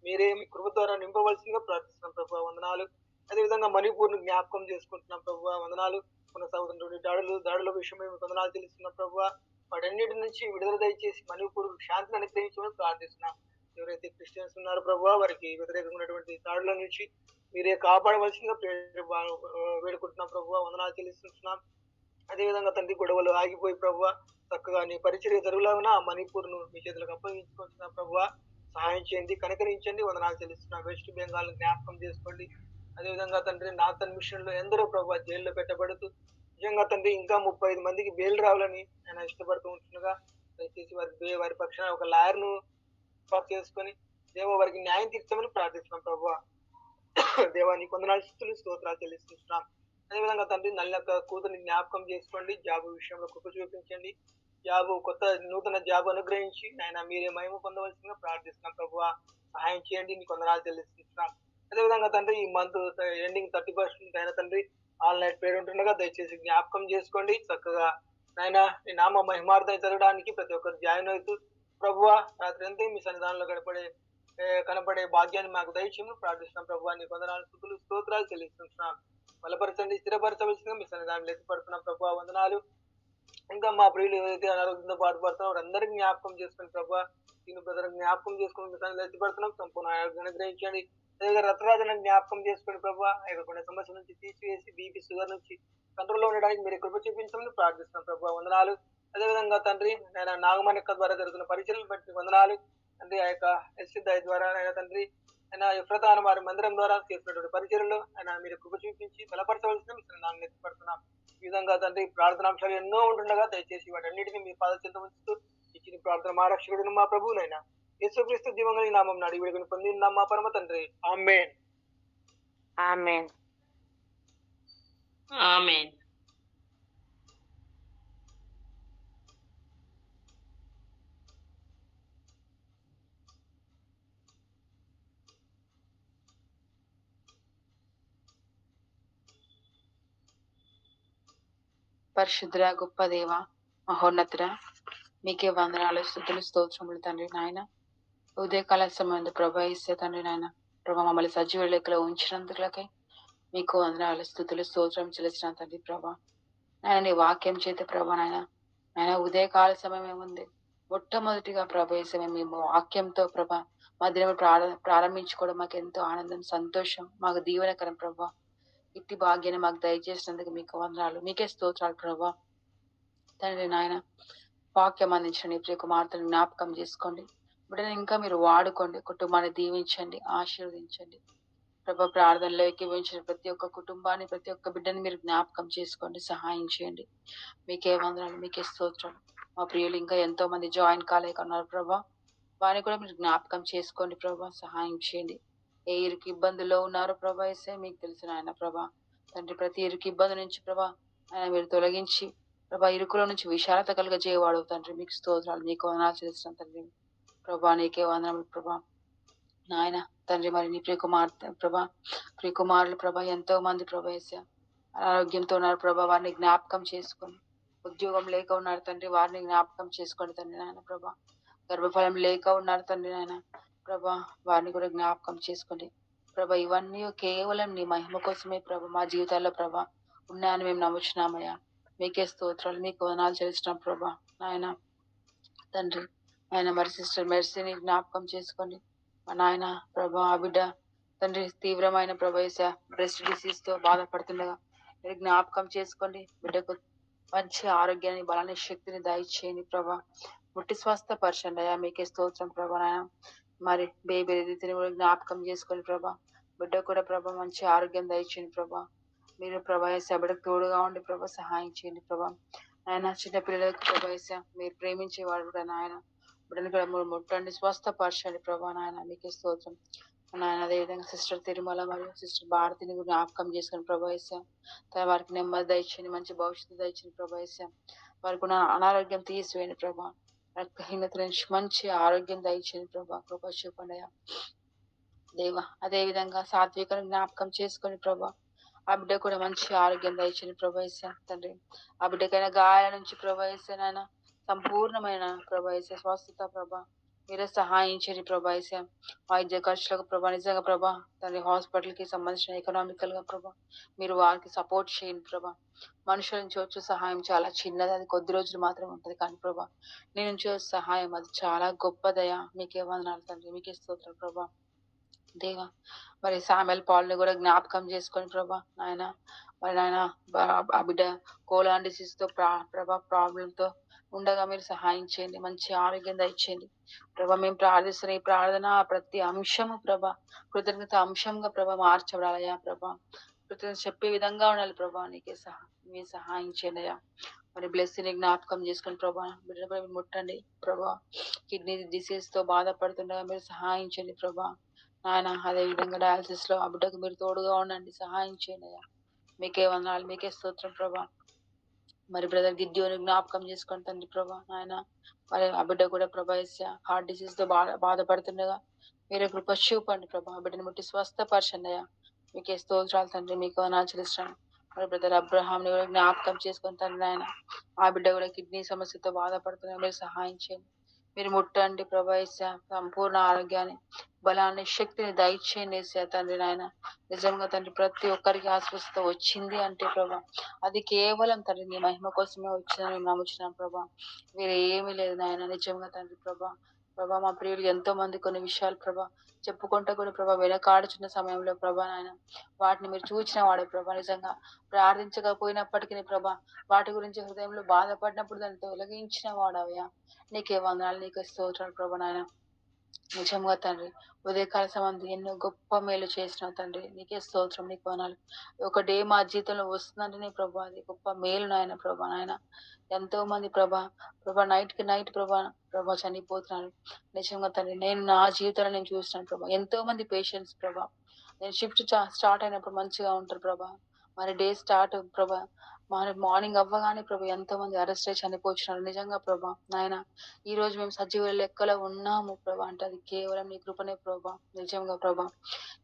మీరే మీ కృప ద్వారా నింపవలసిందిగా ప్రార్థిస్తున్నాం ప్రభు, వందనాలు. అదేవిధంగా మణిపూర్ను జ్ఞాపకం చేసుకుంటున్నాం ప్రభు, వందనాలు. కొనసాగుతున్నటువంటి దాడుల విషయమై మీకు వందనాలు చెల్లిస్తున్నాం ప్రభు. వాటన్నిటి నుంచి విడుదల దయచేసి మణిపూర్ శాంతిని అనుగ్రహించమని ప్రార్థిస్తున్నాం. ఎవరైతే క్రిస్టియన్స్ ఉన్నారో ప్రభువా, వారికి వ్యతిరేకంగా ఉన్నటువంటి దాడుల నుంచి మీరే కాపాడవలసిందిగా వేడుకుంటున్నాం ప్రభువా. వందనాలు చెల్లిస్తున్నాం. అదేవిధంగా తండ్రి, గొడవలు ఆగిపోయి ప్రభువా చక్కగా నీ పరిచర్య జరుగులాగున ఆ మణిపూర్ను మీ చేతులకు అప్పగించుకుంటున్నాం ప్రభువా. సహాయం చేయండి, కనికరించండి. వందనాలు చెల్లిస్తున్నాం. వెస్ట్ బెంగాల్ జ్ఞాపకం చేసుకోండి. అదేవిధంగా తండ్రి, నార్థన్ మిషన్ లో ఎందరో ప్రభువా జైల్లో పెట్టబడుతూ నిజంగా తండ్రి ఇంకా 35 మందికి బెయిల్ రావాలని ఆయన ఇష్టపడుతూ ఉంటుండగా దయచేసి వారి పక్షాన ఒక లాయర్ ను ఏర్పాటు చేసుకొని దేవ వారికి న్యాయం తీర్చమని ప్రార్థిస్తున్నాం ప్రభువా. దేవా నీకు వందనాలు, స్తుతులు, స్తోత్రాలు చెల్లిస్తున్నాం. అదేవిధంగా తండ్రి, నల్లక కూతురిని జ్ఞాపకం చేసుకోండి. జాబు విషయంలో కృప చూపించండి. కొత్త నూతన జాబ్ అనుగ్రహించి ఆయన మీరే మహిమ పొందవలసిందిగా ప్రార్థిస్తున్నాం ప్రభువా. సహాయం చేయండి, నీకు వందనాలు చెల్లిస్తున్నాం. అదేవిధంగా తండ్రి, ఈ మంత్ ఎండింగ్ 31st అయిన తండ్రి ఆల్ నైట్ ప్రేయర్ ఉంటుండగా దయచేసి జ్ఞాపకం చేసుకోండి. చక్కగా నాయన నీ నామ మహిమార్థం జరగడానికి ప్రతి ఒక్కరు జాయిన్ అవుతూ ప్రభువా రాత్రి అంతా మీ సన్నిధానంలో కనపడే భాగ్యాన్ని మాకు దయచేయమని ప్రార్థిస్తున్నాం ప్రభువా. నీ వందనాలు, స్తుతులు, స్తోత్రాలు చెల్లిస్తున్నాం. బలపరచండి, స్థిరపరచవలసిందిగా మీ సన్నిధానంలో ఎత్తిపడుతున్నాం ప్రభువా. వందనాలు. ఇంకా మా ప్రియులు ఏదైతే అనారోగ్యంతో బాధపడుతున్నారో వారందరికీ జ్ఞాపకం చేసుకుని ప్రభువా, దీని బ్రదర్ జ్ఞాపకం చేసుకుని మీ సన్నిధిలో ఎత్తిపడుతున్నాం. సంపూర్ణ ఆరోగ్యాన్ని గ్రహించండి. అదేవిధంగా రక్తరాజాన్ని జ్ఞాపకం చేసుకుని ప్రభువా, కొన్ని సమస్యల నుంచి తీసివేసి బీపీ, షుగర్ నుంచి కంట్రోల్లో ఉండడానికి మీరు కృప చూపించమని ప్రార్థిస్తున్నాం ప్రభువా. వందనాలు. అదేవిధంగా తండ్రి, నేను నాగమణిక ద్వారా జరుగుతున్న పరిచయలు బట్టి వందనాలు తండ్రి. ఆ యొక్క ఎస్సిద్ధాయి ద్వారా ఆయన తండ్రి ఆయన ఎఫ్రతాను వారి మందిరం ద్వారా చేసినటువంటి పరిచయలు ఆయన మీరు కృప చూపించి బలపరచవలసిన నాన్న ఎత్తిపడుతున్నాం. ఈ విధంగా తండ్రి ప్రార్థనాంశాలు ఎన్నో ఉంటుండగా దయచేసి వాటన్నిటిని మీ పాద చెంత ఉంచుతూ ఇచ్చిన ప్రార్థన మా రక్షకుడు మా ప్రభువునైనా యేసుక్రీస్తు జీవంగలి నామం అడిగి వేడుకొని పొందిన మా పరమ తండ్రి. ఆమేన్. ఆమేన్. ఆమేన్. పరిశుద్ధుడ, గొప్ప దేవ, మహోన్నతుడ, మీకే వందనాలు, స్తుతులు, స్తోత్రములు తండ్రి నాయన. ఉదయకాల సమయంలో ప్రభా ఇస్తే తండ్రి నాయన, ప్రభా మమ్మల్ని సజీవ లెక్కలో ఉంచినందులకై మీకు వందనాలు, స్తుతులు, స్తోత్రం చెల్లిసిన తండ్రి ప్రభా. నాయన నీ వాక్యం చేత ప్రభా నాయన ఉదయకాల సమయం ఏముంది, మొట్టమొదటిగా ప్రభా ఇస్తే మేము వాక్యంతో ప్రభా మా దినం ప్రారంభించుకోవడం మాకు ఎంతో ఆనందం, సంతోషం, మాకు దీవెనకరం ప్రభా. ఇట్టి భాగ్యాన్ని మాకు దయచేసినందుకు మీకు వందనాలు, మీకే స్తోత్రాలు ప్రభా. తండ్రి నాయన, వాక్యం అందించిన నీ ప్రియ కుమార్తెను జ్ఞాపకం చేసుకోండి. బిడ్డను ఇంకా మీరు వాడుకోండి, కుటుంబాన్ని దీవించండి, ఆశీర్వదించండి ప్రభా. ప్రార్థనలో ఏకీభవించిన ప్రతి ఒక్క కుటుంబాన్ని, ప్రతి ఒక్క బిడ్డని మీరు జ్ఞాపకం చేసుకోండి, సహాయం చేయండి. మీకే వందనాలు, మీకే స్తోత్రాలు. మా ప్రియులు ఇంకా ఎంతో మంది జాయిన్ కాలేక ఉన్నారు ప్రభా, వారిని కూడా మీరు జ్ఞాపకం చేసుకోండి ప్రభా, సహాయం చేయండి. ఏ ఇరుకు ఇబ్బందుల్లో ఉన్నారో ప్రభా ఇస్తే మీకు తెలిసిన ఆయన ప్రభా. తండ్రి, ప్రతి ఇరుకు ఇబ్బంది నుంచి ప్రభా ఆయన మీరు తొలగించి ప్రభా ఇరుకుల నుంచి విశాలత కలుగజేయవాడు తండ్రి. మీకు స్తోత్రాలు, మీకు వందనాలు చేసిన తండ్రి ప్రభా. నీకే వందనములు ప్రభా నాయన. తండ్రి, మరి నీ ప్రియకుమారులు ప్రభా ఎంతో మంది ప్రభా వేసా అనారోగ్యంతో ఉన్నారు ప్రభా, వారిని జ్ఞాపకం చేసుకొని. ఉద్యోగం లేక ఉన్నారు తండ్రి, వారిని జ్ఞాపకం చేసుకోండి తండ్రి నాయన ప్రభా. గర్భఫలం లేక ఉన్నారు తండ్రి నాయన ప్రభా, వారిని కూడా జ్ఞాపకం చేసుకోండి ప్రభా. ఇవన్నీ కేవలం నీ మహిమ కోసమే ప్రభా మా జీవితాల్లో ప్రభా ఉన్నాయని మేము నమ్ముచున్నామయ్యా. మీకే స్తోత్రాలు, మీకు వందనాలు చేస్తున్నాం ప్రభా నాయన. తండ్రి ఆయన మరి సిస్టర్ మెర్సీని జ్ఞాపకం చేసుకోండి మా నాయన ప్రభా. ఆ బిడ్డ తండ్రి తీవ్రమైన ప్రభావిత బ్రెస్ట్ డిసీజ్ తో బాధపడుతుండగా మీరు జ్ఞాపకం చేసుకోండి. బిడ్డకు మంచి ఆరోగ్యాన్ని, బలాన్ని, శక్తిని దయచేయండి ప్రభా. ముట్టి స్వస్థపరచండి అయ్యా. మీకే స్తోత్రం ప్రభా నాయన. మరి బేబీ రీతిని కూడా జ్ఞాపకం చేసుకొని ప్రభా, బిడ్డ కూడా ప్రభా మంచి ఆరోగ్యం దయచేయండి ప్రభా. మీరు ప్రభావిత బిడ్డకు తోడుగా ఉండి ప్రభా సహాయం చేయండి ప్రభా. ఆయన చిన్న పిల్లలకు ప్రభావిత మీరు ప్రేమించేవాడు కూడా నాయన. బిడ్డను కూడా ముట్టండి, స్వస్థపరచండి ప్రభా నాయన. మీకే స్తోత్రం నాయన. అదేవిధంగా సిస్టర్ తిరుమల మరియు సిస్టర్ భారతిని కూడా జ్ఞాపకం చేసుకుని ప్రభావిస్తాం. వారికి నెమ్మది దయచేయండి, మంచి భవిష్యత్తు దయచేయండి ప్రభావిస్తాం. వారికి ఉన్న అనారోగ్యం తీసివేయండి ప్రభా. రక్తహీనత నుంచి మంచి ఆరోగ్యం దయచేయండి ప్రభా. కృప చూపండి దేవా. అదే విధంగా సాత్వికను జ్ఞాపకం చేసుకొని ప్రభా, ఆ బిడ్డ కూడా మంచి ఆరోగ్యం దయచేయండి ప్రభావిస్తాం తండ్రి. ఆ బిడ్డకైనా గాయాల నుంచి ప్రభావిస్తానైనా సంపూర్ణమైన ప్రభావిత స్వస్థత ప్రభా మీరే సహాయించండి ప్రభా ఏసయ్య. వైద్య ఖర్చులకు ప్రభా నిజంగా ప్రభా తండ్రి హాస్పిటల్‌కి సంబంధించిన ఎకనామికల్‌గా ప్రభా మీరు వారికి సపోర్ట్ చేయండి ప్రభా. మనుషుల నుంచి వచ్చే సహాయం చాలా చిన్నది. అది కొద్ది రోజులు మాత్రమే ఉంటది. కానీ ప్రభా నీ నుంచి వచ్చే సహాయం అది చాలా గొప్పదయ్యా. మీకే వందనాలు తండ్రి. మీకే స్తోత్రాలు ప్రభా. దేవా మరి సామెల్ పాల్ని కూడా జ్ఞాపకం చేసుకొని ప్రభా నాయన మరి నాయన ఆ బిడ్డ కోలాన్ డిసీజ్ తో ప్రభా ప్రాబ్లం తో ఉండగా మీరు సహాయం చేయండి. మంచి ఆరోగ్యం దయచేయండి ప్రభా. మేము ప్రార్థిస్తున్న ఈ ప్రార్థన ప్రతి అంశము ప్రభా కృతజ్ఞత అంశంగా ప్రభా మార్చబడాలయ్యా ప్రభా. కృతజ్ఞత చెప్పే విధంగా ఉండాలి ప్రభా. నీకే మీ సహాయం చేయండి అయ్యా. మరి బ్లెస్సింగ్ జ్ఞాపకం చేసుకుని ప్రభా బిడ్డ ముట్టండి ప్రభా. కిడ్నీ డిసీజ్ తో బాధపడుతుండగా మీరు సహాయం చేయండి ప్రభా నాయన. అదే విధంగా డయాలసిస్ లో ఆ బిడ్డకు మీరు తోడుగా ఉండండి. సహాయం చేయండి అయ్యా. మీకే వందనాలు. మీకే స్తోత్రం ప్రభా. మరి బ్రదర్ గిద్యోని జ్ఞాపకం చేసుకొని తండ్రి ప్రభా నాయన. మరి ఆ బిడ్డ కూడా ప్రభా హార్ట్ డిసీజ్ తో బాధపడుతుండగా మీరే కృప చూపండి ప్రభా. ఆ బిడ్డని ముట్టి స్వస్థపరచండి అయ్యా. మీకే స్తోత్రాలు తండ్రి. మీకు వందనాలు చెల్లిస్తున్నాను. మరి బ్రదర్ అబ్రహాం ని కూడా జ్ఞాపకం చేసుకొని తండ్రి నాయన. ఆ బిడ్డ కూడా కిడ్నీ సమస్యతో బాధపడుతున్నా మీరు సహాయం చేయండి. మీరు ముట్టండి ప్రభా సంపూర్ణ ఆరోగ్యాన్ని బలాన్ని శక్తిని దయచేయండి తండ్రి నాయన. నిజంగా తండ్రి ప్రతి ఒక్కరికి అస్వస్థత వచ్చింది అంటే ప్రభా అది కేవలం తండ్రి నీ మహిమ కోసమే వచ్చిందని మేము నమ్ముచున్నాం ప్రభా. వేరే ఏమీ లేదు నాయన. నిజంగా తండ్రి ప్రభా ప్రభా మా ప్రియులు ఎంతో మంది కొన్ని విషయాలు ప్రభా చెప్పుకుంటూ కూడా ప్రభా వెనకాడుచున్న సమయంలో ప్రభా నాయన వాటిని మీరు చూచిన వాడే ప్రభా. నిజంగా ప్రార్థించకపోయినప్పటికీ ప్రభా వాటి గురించి హృదయంలో బాధపడినప్పుడు దాన్ని తొలగించిన వాడవయ్యా. నీకే వందనాలు. నీకే స్తోత్రాలు ప్రభా నాయన. నిజంగా తండ్రి ఉదయకాల సంబంధి ఎన్నో గొప్ప మేలు చేసినావు తండ్రి. నీకే స్తోత్రం. నీకు వందనాలు. ఒక డే మా జీవితంలో వస్తుందంటేనే ప్రభా అది గొప్ప మేలు నాయన ప్రభా నాయన. ఎంతో మంది ప్రభా నైట్ కి నైట్ ప్రభా చనిపోతున్నారు. నిజంగా తండ్రి నేను నా జీవితంలో నేను చూస్తున్నాను ప్రభా. ఎంతో మంది పేషెంట్స్ ప్రభా నేను షిఫ్ట్ స్టార్ట్ అయినప్పుడు మంచిగా ఉంటారు ప్రభా. మరి డే స్టార్ట్ ప్రభా మరి మార్నింగ్ అవ్వగానే ప్రభా ఎంతో మంది అరెస్ట్ అయి చనిపోతున్నారు. నిజంగా ప్రభా నాయన ఈ రోజు మేము సజీవ లెక్కలో ఉన్నాము ప్రభా అంటే అది కేవలం నీ కృపనే ప్రభా. నిజంగా ప్రభా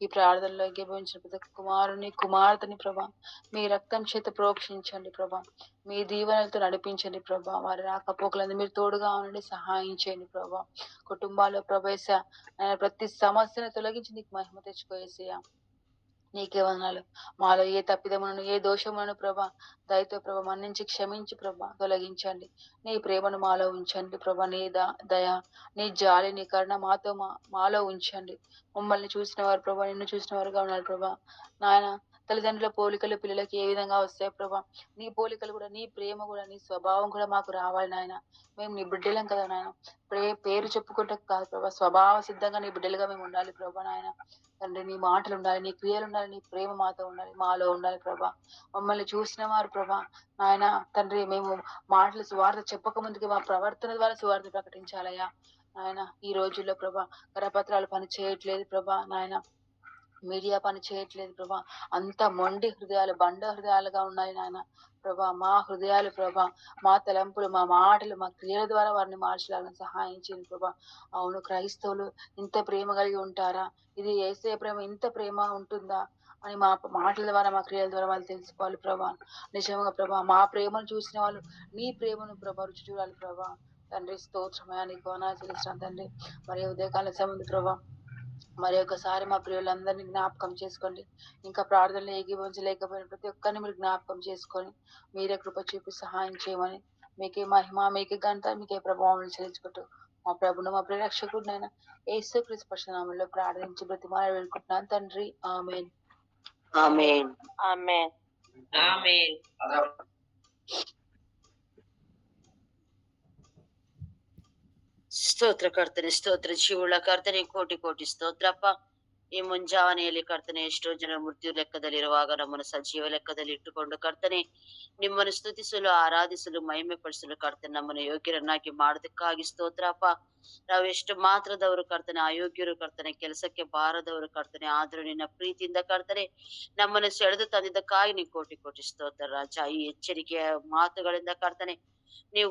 ఈ ప్రార్థనలో ఏకీభవించిన ప్రతి కుమారుని కుమార్తెని ప్రభా మీ రక్తం చేత ప్రోక్షించండి ప్రభా. మీ దీవెనలతో నడిపించండి ప్రభా. వారి రాకపోకలందు మీరు తోడుగా ఉండండి. సహాయం చేయండి ప్రభా. కుటుంబాల్లో ప్రవేశ ప్రతి సమస్యను తొలగించి నీకు మహిమ తెచ్చుకోయేసయ్యా. నీకే వందనాలు. మాలో ఏ తప్పిదములను ఏ దోషములను ప్రభా దయతో ప్రభా మన్నించి క్షమించి ప్రభా తొలగించండి. నీ ప్రేమను మాలో ఉంచండి ప్రభా. నీ దయ నీ జాలి నీ కరుణ మాలో ఉంచండి. మమ్మల్ని చూసిన వారు ప్రభా నిన్ను చూసిన వారుగా ఉన్నారు ప్రభా నాయన. తల్లిదండ్రుల పోలికలు పిల్లలకి ఏ విధంగా వస్తాయి ప్రభా నీ పోలికలు కూడా నీ ప్రేమ కూడా నీ స్వభావం కూడా మాకు రావాలి నాయన. మేము నీ బిడ్డలం కదా నాయన. పేరు చెప్పుకుంటే కాదు ప్రభా స్వభావ సిద్ధంగా నీ బిడ్డలుగా మేము ఉండాలి ప్రభా నాయన. తండ్రి నీ మాటలు ఉండాలి. నీ క్రియలు ఉండాలి. నీ ప్రేమ మాతో ఉండాలి. మాలో ఉండాలి ప్రభా. మమ్మల్ని చూసిన వారు ప్రభా నాయన తండ్రి మేము మాటలు సువార్త చెప్పక ముందుకి మా ప్రవర్తన ద్వారా సువార్త ప్రకటించాలయ్యా నాయన. ఈ రోజుల్లో ప్రభా కరపత్రాలు పని చేయట్లేదు ప్రభా నాయన. మీడియా పని చేయట్లేదు ప్రభా. అంత మొండి హృదయాలు బండ హృదయాలుగా ఉన్నాయి నాయన ప్రభా. మా హృదయాలు ప్రభా మా తలంపులు మా మాటలు మా క్రియల ద్వారా వారిని మార్చాలని సహాయం చేయండి ప్రభా. అవును క్రైస్తవులు ఇంత ప్రేమ కలిగి ఉంటారా? ఇది యేసయ్య ప్రేమ ఇంత ప్రేమ ఉంటుందా అని మా మాటల ద్వారా మా క్రియల ద్వారా వాళ్ళు తెలుసుకోవాలి ప్రభా. నిజంగా ప్రభా మా ప్రేమను చూసిన వాళ్ళు నీ ప్రేమను ప్రభా రుచి చూడాలి ప్రభా. తండ్రి స్తోత్రమయ్యా. నీకు వందనాలు చెల్లిస్తున్నాను తండ్రి. మరి ఉదయకాల సమయం ప్రభా మరి ఒకసారి మా ప్రియులందరినీ జ్ఞాపకం చేసుకోండి. ఇంకా ప్రార్థనలు ఏకీభవించలేకపోయిన ప్రతి ఒక్కరిని మీరు జ్ఞాపకం చేసుకొని మీరే కృప చూపి సహాయం చేయమని మీకే మహిమ మీకే ఘనత మీకే ప్రభావం చెల్లించుకుంటూ మా ప్రభును మా ప్రియరక్షకుడినైనా యేసుక్రీస్తు పరిశుద్ధ నామములో ప్రార్థించి బ్రతిమాలి వేడుకుంటున్నాను తండ్రి. ఆమేన్. ఆమేన్. ఆమేన్. ఆమేన్. ಸ್ತೋತ್ರಕರ್ತನೆ ಸ್ತೋತ್ರ ಜೀವುಳ್ಳ ಕರ್ತನೆ ಕೋಟಿ ಕೋಟಿ ಸ್ತೋತ್ರಪ್ಪ. ಈ ಮುಂಜಾನೆಯಲ್ಲಿ ಕರ್ತನೆ ಎಷ್ಟೋ ಜನ ಮೃತ್ಯು ಲೆಕ್ಕದಲ್ಲಿರುವಾಗ ನಮ್ಮನ್ನು ಸಜೀವ ಲೆಕ್ಕದಲ್ಲಿ ಇಟ್ಟುಕೊಂಡು ಕರ್ತನೆ ನಿಮ್ಮನ್ನು ಸ್ತುತಿಸಲು ಆರಾಧಿಸಲು ಮಹಿಮೆ ಪಡಿಸಲು ಕರ್ತನೆ ನಮ್ಮನ್ನು ಯೋಗ್ಯರನ್ನಾಗಿ ಮಾಡೋದಕ್ಕಾಗಿ ಸ್ತೋತ್ರಪ್ಪ. ನಾವೆಷ್ಟು ಮಾತ್ರದವರು ಕರ್ತನೆ ಅಯೋಗ್ಯರು ಕರ್ತನೆ ಕೆಲಸಕ್ಕೆ ಬಾರದವರು ಕರ್ತನೆ ಆದ್ರೂ ನಿನ್ನ ಪ್ರೀತಿಯಿಂದ ಕರ್ತನೆ ನಮ್ಮನ್ನು ಸೆಳೆದು ತಂದಿದ್ದಕ್ಕಾಗಿ ನೀ ಕೋಟಿ ಕೋಟಿ ಸ್ತೋತ್ರ ರಾಜ. ಈ ಎಚ್ಚರಿಕೆಯ ಮಾತುಗಳಿಂದ ಕರ್ತನೆ ನೀವು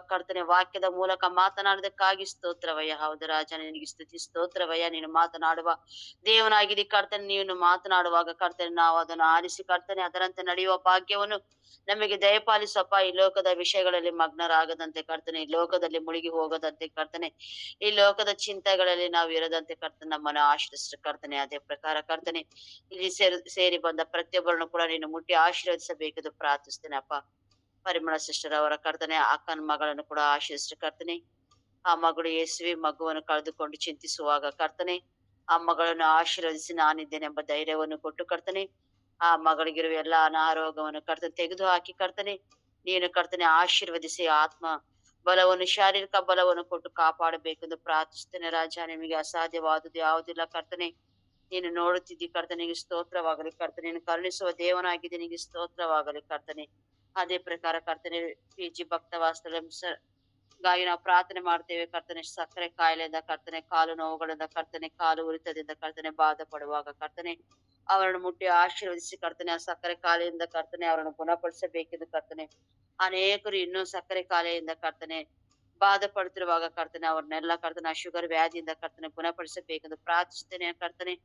ಕರ್ತನೆ ವಾಕ್ಯದ ಮೂಲಕ ಮಾತನಾಡೋದಕ್ಕಾಗಿ ಸ್ತೋತ್ರವಯ್ಯ. ಹೌದು ರಾಜ, ನಿನಗೆ ಸ್ತುತಿ ಸ್ತೋತ್ರವಯ್ಯ. ನೀನು ಮಾತನಾಡುವ ದೇವನಾಗಿದಿ ಕರ್ತನೆ. ನೀನು ಮಾತನಾಡುವಾಗ ಕರ್ತನೆ ನಾವು ಅದನ್ನು ಆಲಿಸಿ ಕರ್ತನೆ ಅದರಂತೆ ನಡೆಯುವ ಭಾಗ್ಯವನ್ನು ನಮಗೆ ದಯಪಾಲಿಸಪ್ಪ. ಈ ಲೋಕದ ವಿಷಯಗಳಲ್ಲಿ ಮಗ್ನರಾಗದಂತೆ ಕರ್ತನೆ, ಈ ಲೋಕದಲ್ಲಿ ಮುಳುಗಿ ಹೋಗದಂತೆ ಕರ್ತನೆ, ಈ ಲೋಕದ ಚಿಂತೆಗಳಲ್ಲಿ ನಾವು ಇರದಂತೆ ಕರ್ತನೆ ನಮ್ಮನ್ನು ಆಶ್ರಯಿಸ ಕರ್ತನೆ. ಅದೇ ಪ್ರಕಾರ ಕರ್ತನೆ ಇಲ್ಲಿ ಸೇರಿ ಬಂದ ಪ್ರತಿಯೊಬ್ಬರನ್ನು ಕೂಡ ನೀನು ಮುಟ್ಟಿ ಆಶೀರ್ವದಿಸಬೇಕೆಂದು ಪ್ರಾರ್ಥಿಸ್ತೇನೆ ಅಪ್ಪ. ಪರಿಮಳ ಸಿಸ್ಟರ್ ಅವರ ಕರ್ತನೆ ಅಕ್ಕನ ಮಗಳನ್ನು ಕೂಡ ಆಶೀರ್ವದಿಸಿ ಕರ್ತನೆ. ಆ ಮಗಳು ಯೇಸುವೆ ಮಗುವನ್ನು ಕಳೆದುಕೊಂಡು ಚಿಂತಿಸುವಾಗ ಕರ್ತನೆ ಆ ಮಗಳನ್ನು ಆಶೀರ್ವದಿಸಿ ನಾನಿದ್ದೇನೆಂಬ ಧೈರ್ಯವನ್ನು ಕೊಟ್ಟು ಕರ್ತನೆ ಆ ಮಗಳಿಗಿರುವ ಎಲ್ಲ ಅನಾರೋಗ್ಯವನ್ನು ಕರ್ತನೆ ತೆಗೆದು ಹಾಕಿ ಕರ್ತನೆ ನೀನು ಕರ್ತನೆ ಆಶೀರ್ವದಿಸಿ ಆತ್ಮ ಬಲವನ್ನು ಶಾರೀರಿಕ ಬಲವನ್ನು ಕೊಟ್ಟು ಕಾಪಾಡಬೇಕೆಂದು ಪ್ರಾರ್ಥಿಸ್ತೇನೆ ರಾಜ. ನಿಮಗೆ ಅಸಾಧ್ಯವಾದುದು ಯಾವುದಿಲ್ಲ ಕರ್ತನೆ. ನೀನು ನೋಡುತ್ತಿದ್ದಿ ಕರ್ತನಿಗೆ ಸ್ತೋತ್ರವಾಗಲಿ ಕರ್ತನೆ. ನೀನು ಕರುಣಿಸುವ ದೇವನಾಗಿದೆ, ನಿನಗೆ ಸ್ತೋತ್ರವಾಗಲಿ ಕರ್ತನೆ. ಅದೇ ಪ್ರಕಾರ ಕರ್ತನೆ PG ಭಕ್ತವಾಸ್ತವ ಗಾಗಿ ನಾವು ಪ್ರಾರ್ಥನೆ ಮಾಡ್ತೇವೆ ಕರ್ತನೆ. ಸಕ್ಕರೆ ಕಾಯಿಲೆಯಿಂದ ಕರ್ತನೆ, ಕಾಲು ನೋವುಗಳಿಂದ ಕರ್ತನೆ, ಕಾಲು ಉರಿತದಿಂದ ಕರ್ತನೆ ಬಾಧೆ ಪಡುವಾಗ ಕರ್ತನೆ ಅವರನ್ನು ಮುಟ್ಟಿ ಆಶೀರ್ವದಿಸಿ ಕರ್ತನೆ. ಆ ಸಕ್ಕರೆ ಕಾಯಿಲೆಯಿಂದ ಕರ್ತನೆ ಅವರನ್ನು ಗುಣಪಡಿಸಬೇಕೆಂದು ಕರ್ತನೆ. ಅನೇಕರು ಇನ್ನೂ ಸಕ್ಕರೆ ಕಾಯಿಲೆಯಿಂದ ಕರ್ತನೆ ಬಾಧೆ ಪಡುತ್ತಿರುವಾಗ ಕರ್ತನೆ ಅವ್ರನ್ನೆಲ್ಲ ಕರ್ತನೆ ಆ ಶುಗರ್ ವ್ಯಾಧಿಯಿಂದ ಕರ್ತನೆ ಗುಣಪಡಿಸಬೇಕೆಂದು ಪ್ರಾರ್ಥಿಸ್ತೇನೆ ಕರ್ತನೆ.